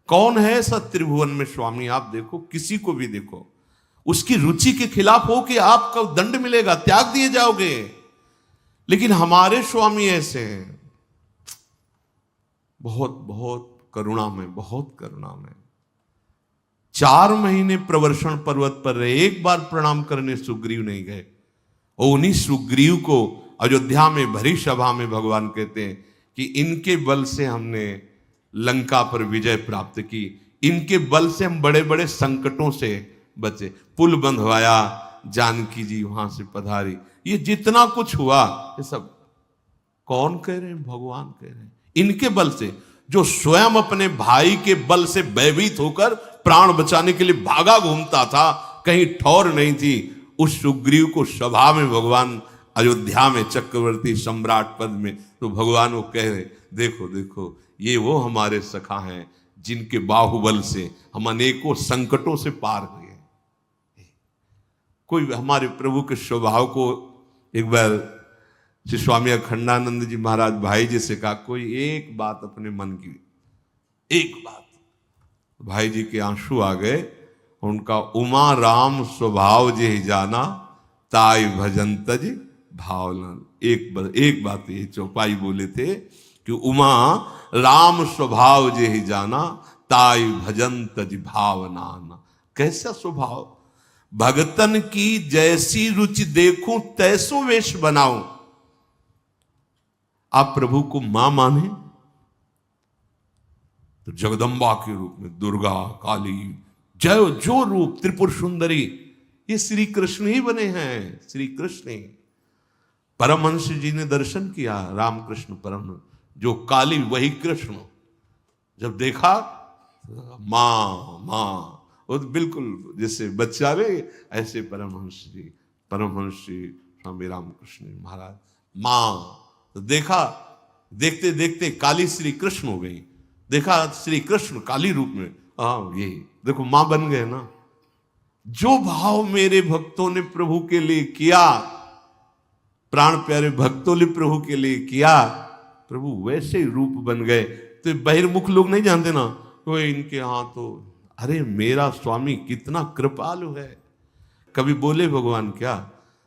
कौन है ऐसा त्रिभुवन में स्वामी? आप देखो, किसी को भी देखो, उसकी रुचि के खिलाफ हो कि आपको दंड मिलेगा, त्याग दिए जाओगे। लेकिन हमारे स्वामी ऐसे हैं, बहुत बहुत करुणा में, बहुत करुणा में। 4 महीने प्रवर्षण पर्वत पर रहे, एक बार प्रणाम करने सुग्रीव नहीं गए। और उन्हीं सुग्रीव को अयोध्या में भरी सभा में भगवान कहते हैं कि इनके बल से हमने लंका पर विजय प्राप्त की, इनके बल से हम बड़े बड़े संकटों से बचे, पुल बंधवाया, जानकी जी वहां से पधारी, ये जितना कुछ हुआ ये सब कौन कह रहे हैं? भगवान कह रहे हैं। इनके बल से, जो स्वयं अपने भाई के बल से भयभीत होकर प्राण बचाने के लिए भागा घूमता था, कहीं ठौर नहीं थी, उस सुग्रीव को सभा में भगवान अयोध्या में चक्रवर्ती सम्राट पद में, तो भगवान वो कह रहे, देखो देखो ये वो हमारे सखा हैं जिनके बाहुबल से हम अनेकों संकटों से पार हुए। कोई हमारे प्रभु के स्वभाव को एक बार श्री स्वामी अखंडानंद जी महाराज भाई जी से कहा, कोई एक बात अपने मन की, एक बात। भाई जी के आंसू आ गए। उनका उमा राम स्वभाव जे जाना, ताई भजन तज भावना। एक बात ये चौपाई बोले थे कि उमा राम स्वभाव जे जाना, ताई भजन तज भावना। कैसा स्वभाव? भगतन की जैसी रुचि देखूं तैसो वेश बनाऊं। आप प्रभु को मां माने तो जगदम्बा के रूप में दुर्गा, काली, जय जो रूप, त्रिपुर सुंदरी, ये श्री कृष्ण ही बने हैं, श्री कृष्ण ही। परमहंस जी ने दर्शन किया, रामकृष्ण परमहंस, जो काली वही कृष्ण। जब देखा मां मां, वो तो बिल्कुल जैसे बच्चा रे, ऐसे परमहंस जी स्वामी रामकृष्ण महाराज मां। तो देखा, देखते देखते काली श्री कृष्ण हो गई। देखा श्री कृष्ण काली रूप में, ये देखो मां बन गए ना। जो भाव मेरे भक्तों ने प्रभु के लिए किया, प्राण प्यारे भक्तों ने प्रभु के लिए किया, प्रभु वैसे ही रूप बन गए। तो बहिर्मुख लोग नहीं जानते ना, तो इनके तो अरे मेरा स्वामी कितना कृपालु है। कभी बोले भगवान क्या?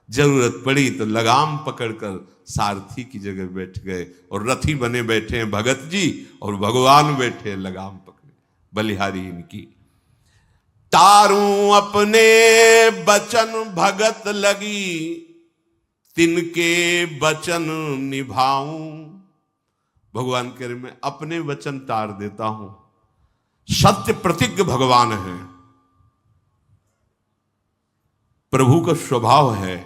जरूरत पड़ी तो लगाम पकड़कर सारथी की जगह बैठ गए, और रथी बने बैठे हैं भगत जी, और भगवान बैठे लगाम पकड़े, बलिहारी इनकी। तारू अपने बचन भगत लगी, तिनके वचन निभाऊं। भगवान कह रहे मैं अपने वचन तार देता हूं। सत्य प्रतिज्ञ भगवान है, प्रभु का स्वभाव है,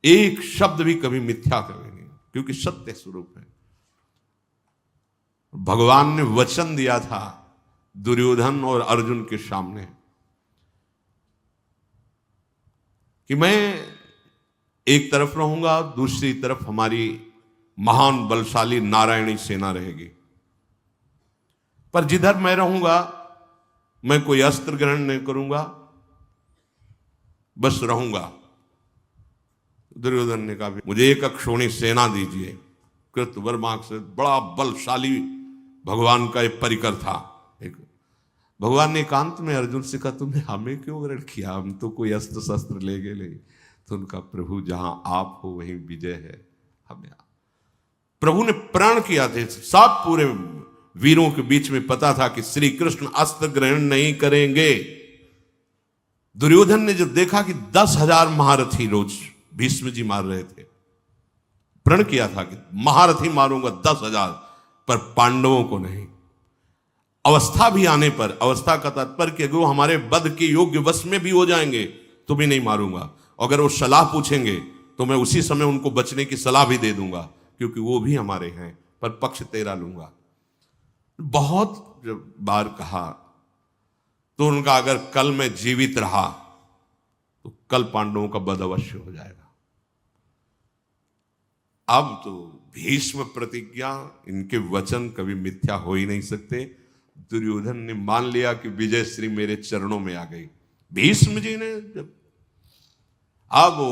एक शब्द भी कभी मिथ्या कभी नहीं, क्योंकि सत्य स्वरूप है। भगवान ने वचन दिया था दुर्योधन और अर्जुन के सामने कि मैं एक तरफ रहूंगा, दूसरी तरफ हमारी महान बलशाली नारायणी सेना रहेगी, पर जिधर मैं रहूंगा मैं कोई अस्त्र ग्रहण नहीं करूंगा, बस रहूंगा। दुर्योधन ने कहा मुझे एक अक्षोणी सेना दीजिए। कृतवर्मा से बड़ा बलशाली भगवान का एक परिकर था। भगवान ने एकांत में अर्जुन से कहा तुमने हमें क्यों ग्रहण किया, हम तो कोई अस्त्र शस्त्र ले गए नहीं। तो उनका प्रभु जहां आप हो वहीं विजय है, हमें प्रभु ने प्रण किया थे। सब पूरे वीरों के बीच में पता था कि श्री कृष्ण अस्त्र ग्रहण नहीं करेंगे। दुर्योधन ने जब देखा कि 10,000 महारथी रोज भीष्म जी मार रहे थे, प्रण किया था कि महारथी मारूंगा 10,000, पर पांडवों को नहीं। अवस्था भी आने पर, अवस्था का तात्पर्य कि अगर वो हमारे वध के योग्य वश में भी हो जाएंगे तो भी नहीं मारूंगा। अगर वो सलाह पूछेंगे तो मैं उसी समय उनको बचने की सलाह भी दे दूंगा, क्योंकि वो भी हमारे हैं, पर पक्ष तेरा लूंगा। बहुत बार कहा तो उनका अगर कल मैं जीवित रहा तो कल पांडवों का वध अवश्य हो जाएगा। अब तो भीष्म प्रतिज्ञा, इनके वचन कभी मिथ्या हो ही नहीं सकते। दुर्योधन ने मान लिया कि विजय श्री मेरे चरणों में आ गई। भीष्म जी ने जब, अब वो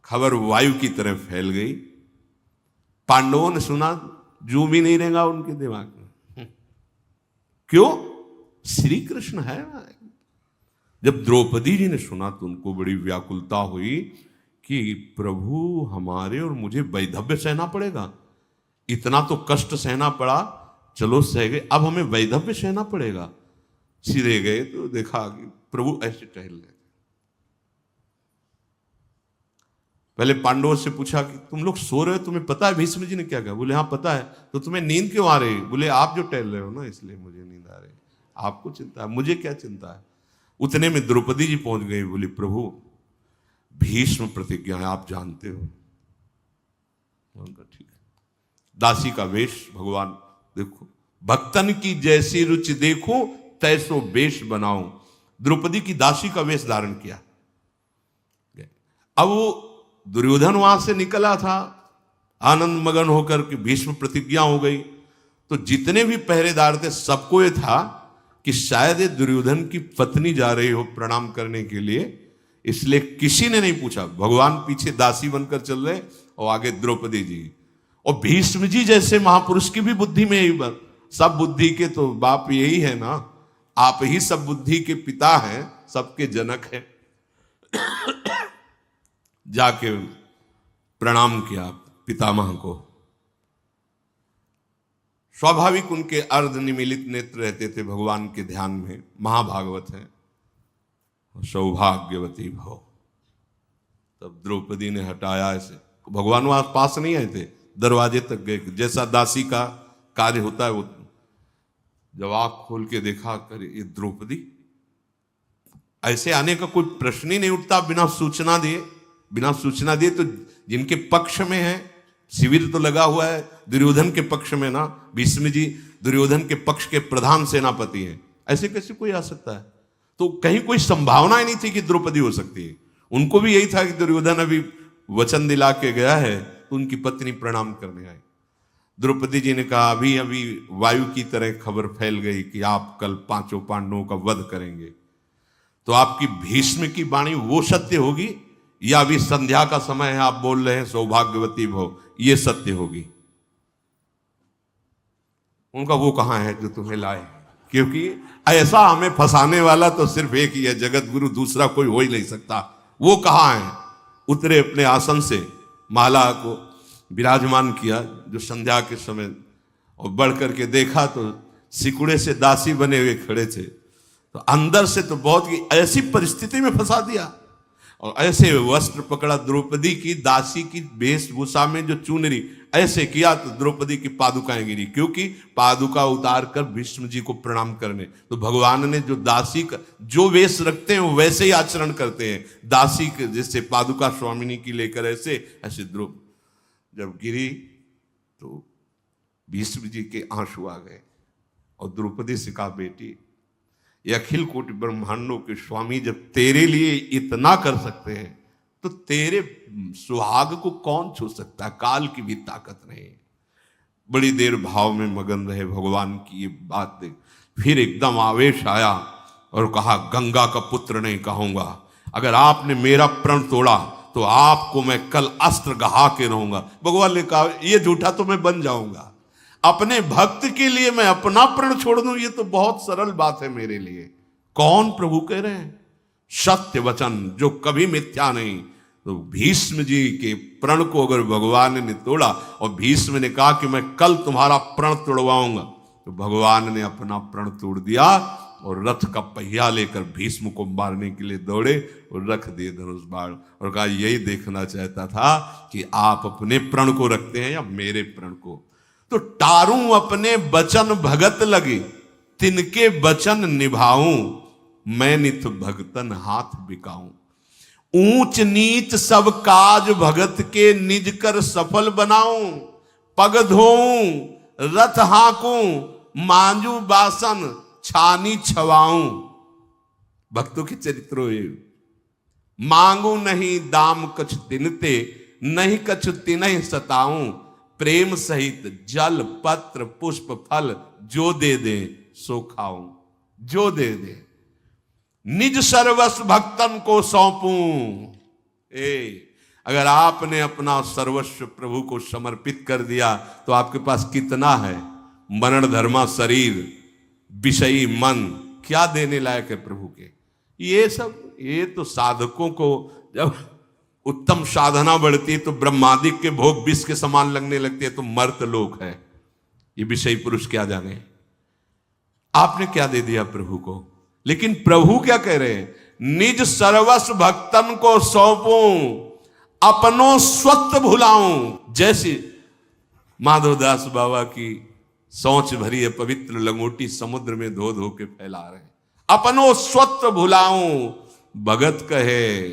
खबर वायु की तरह फैल गई। पांडवों ने सुना, जू भी नहीं रहेगा उनके दिमाग में। क्यों? श्री कृष्ण है ना। जब द्रौपदी जी ने सुना तो उनको बड़ी व्याकुलता हुई कि प्रभु हमारे और मुझे वैधव्य सहना पड़ेगा। इतना तो कष्ट सहना पड़ा, चलो सह गए, अब हमें वैधव्य सहना पड़ेगा। सीधे गए तो देखा कि प्रभु ऐसे टहल रहे। पहले पांडवों से पूछा कि तुम लोग सो रहे हो, तुम्हें पता है भीष्म जी ने क्या कहा? बोले हाँ पता है। तो तुम्हें नींद क्यों आ रही? बोले आप जो टहल रहे हो ना इसलिए मुझे नींद आ रही। आपको चिंता है, मुझे क्या चिंता है? उतने में द्रौपदी जी पहुंच गई। बोली प्रभु भीष्म प्रतिज्ञा है, आप जानते हो। ठीक है। दासी का वेश, भगवान देखो, भक्तन की जैसी रुचि देखो तैसो वेश बनाऊं। द्रौपदी की दासी का वेश धारण किया। अब वो दुर्योधन वहां से निकला था आनंद मगन होकर कि भीष्म प्रतिज्ञा हो गई, तो जितने भी पहरेदार थे सबको ये था कि शायद ये दुर्योधन की पत्नी जा रही हो प्रणाम करने के लिए, इसलिए किसी ने नहीं पूछा। भगवान पीछे दासी बनकर चल रहे और आगे द्रौपदी जी। और भीष्म जी जैसे महापुरुष की भी बुद्धि में यही बात, सब बुद्धि के तो बाप यही है ना, आप ही सब बुद्धि के पिता हैं, सबके जनक हैं। जाके प्रणाम किया पितामह को। स्वाभाविक उनके अर्ध निमीलित नेत्र रहते थे भगवान के ध्यान में। महाभागवत है, सौभाग्यवती भव। तब द्रौपदी ने हटाया ऐसे। भगवान वहां पास नहीं आए थे, दरवाजे तक गए। जैसा दासी का कार्य होता है वो, जब आंख खोल के देखा, करे ये द्रौपदी, ऐसे आने का कोई प्रश्न ही नहीं उठता बिना सूचना दिए। बिना सूचना दिए तो जिनके पक्ष में है, शिविर तो लगा हुआ है दुर्योधन के पक्ष में ना, भीष्म जी दुर्योधन के पक्ष के प्रधान सेनापति हैं, ऐसे कैसे कोई आ सकता है? तो कहीं कोई संभावना ही नहीं थी कि द्रौपदी हो सकती है। उनको भी यही था कि दुर्योधन अभी वचन दिला के गया है तो उनकी पत्नी प्रणाम करने आई। द्रौपदी जी ने कहा अभी अभी वायु की तरह खबर फैल गई कि आप कल 5 पांडवों का वध करेंगे, तो आपकी भीष्म की वाणी वो सत्य होगी या अभी संध्या का समय है, आप बोल रहे हैं सौभाग्यवती भव, ये सत्य होगी? उनका वो कहां है जो तुम्हें लाए? क्योंकि ऐसा हमें फंसाने वाला तो सिर्फ एक ही है, जगत गुरु, दूसरा कोई हो ही नहीं सकता। वो कहां है? उतरे अपने आसन से, माला को विराजमान किया जो संध्या के समय, और बढ़ करके देखा तो सिकुड़े से दासी बने हुए खड़े थे। तो अंदर से तो बहुत की ऐसी परिस्थिति में फंसा दिया, और ऐसे वस्त्र पकड़ा द्रौपदी की, दासी की वेशभूषा में जो चुनरी ऐसे किया तो द्रौपदी की पादुकाएं गिरी, क्योंकि पादुका उतार कर भीष्म जी को प्रणाम करने। तो भगवान ने जो दासी का जो वेश रखते हैं वो वैसे ही आचरण करते हैं। दासी के जैसे पादुका स्वामिनी की लेकर ऐसे ऐसे जब गिरी तो भीष्म जी के आंसू आ गए, और द्रौपदी से कहा बेटी, ये अखिल कोटि ब्रह्मांडों के स्वामी जब तेरे लिए इतना कर सकते हैं तो तेरे सुहाग को कौन छू सकता है? काल की भी ताकत नहीं। बड़ी देर भाव में मगन रहे भगवान की ये बात देख, फिर एकदम आवेश आया और कहा गंगा का पुत्र नहीं कहूंगा, अगर आपने मेरा प्रण तोड़ा तो आपको मैं कल अस्त्र गहा के रहूंगा। भगवान ने कहा ये झूठा तो मैं बन जाऊंगा, अपने भक्त के लिए मैं अपना प्रण छोड़ दूं, ये तो बहुत सरल बात है मेरे लिए। कौन प्रभु कह रहे हैं? सत्य वचन जो कभी मिथ्या नहीं। तो भीष्म जी के प्रण को अगर भगवान ने तोड़ा और भीष्म ने कहा कि मैं कल तुम्हारा प्रण तोड़वाऊंगा, तो भगवान ने अपना प्रण तोड़ दिया और रथ का पहिया लेकर भीष्म को मारने के लिए दौड़े और रख दिए धनुष बाण, और कहा यही देखना चाहता था कि आप अपने प्रण को रखते हैं या मेरे प्रण को। तो टारूं अपने बचन भगत लगे, तिनके बचन निभाऊं, मैं नित भगतन हाथ बिकाऊं। ऊंच नीच सब काज भगत के निज कर सफल बनाऊं, पग धोऊं रथ हाकूं, मांजू बासन छानी छवाऊं। भक्तों के चरित्रों, मांगू नहीं दाम कछ तिनते, नहीं कछु तिनहि सताऊं, प्रेम सहित जल पत्र पुष्प फल जो दे दे सो खाऊं, जो दे दे। निज सर्वस्व भक्तन को सौंपूं। अगर आपने अपना सर्वस्व प्रभु को समर्पित कर दिया तो आपके पास कितना है? मरण धर्मा शरीर, विषयी मन, क्या देने लायक है प्रभु के? ये सब, ये तो साधकों को जब उत्तम साधना बढ़ती है तो ब्रह्मादिक के भोग विष के समान लगने लगते हैं, तो मर्त लोग है, ये विषयी पुरुष क्या जाने आपने क्या दे दिया प्रभु को। लेकिन प्रभु क्या कह रहे हैं? निज सर्वस्व भक्तन को सौंपूं, अपनों स्वत्व भुलाऊं। जैसे माधवदास बाबा की सोच भरी है पवित्र लंगोटी समुद्र में धो धो के फैला रहे। अपनों स्वत्व भुलाऊं, भगत कहे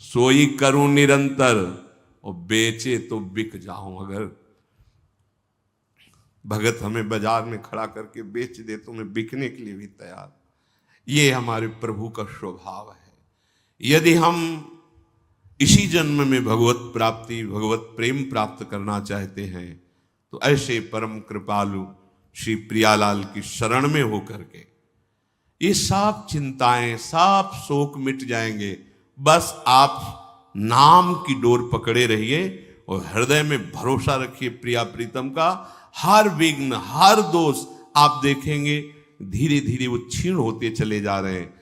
सोई करूं निरंतर, और बेचे तो बिक जाऊं। अगर भगत हमें बाजार में खड़ा करके बेच दे तो मैं बिकने के लिए भी तैयार। ये हमारे प्रभु का स्वभाव है। यदि हम इसी जन्म में भगवत प्राप्ति, भगवत प्रेम प्राप्त करना चाहते हैं तो ऐसे परम कृपालु श्री प्रियालाल की शरण में होकर के ये सब चिंताएं, सब शोक मिट जाएंगे। बस आप नाम की डोर पकड़े रहिए और हृदय में भरोसा रखिए प्रिया प्रीतम का। हर विघ्न, हर दोष आप देखेंगे धीरे धीरे वो क्षीण होते चले जा रहे हैं।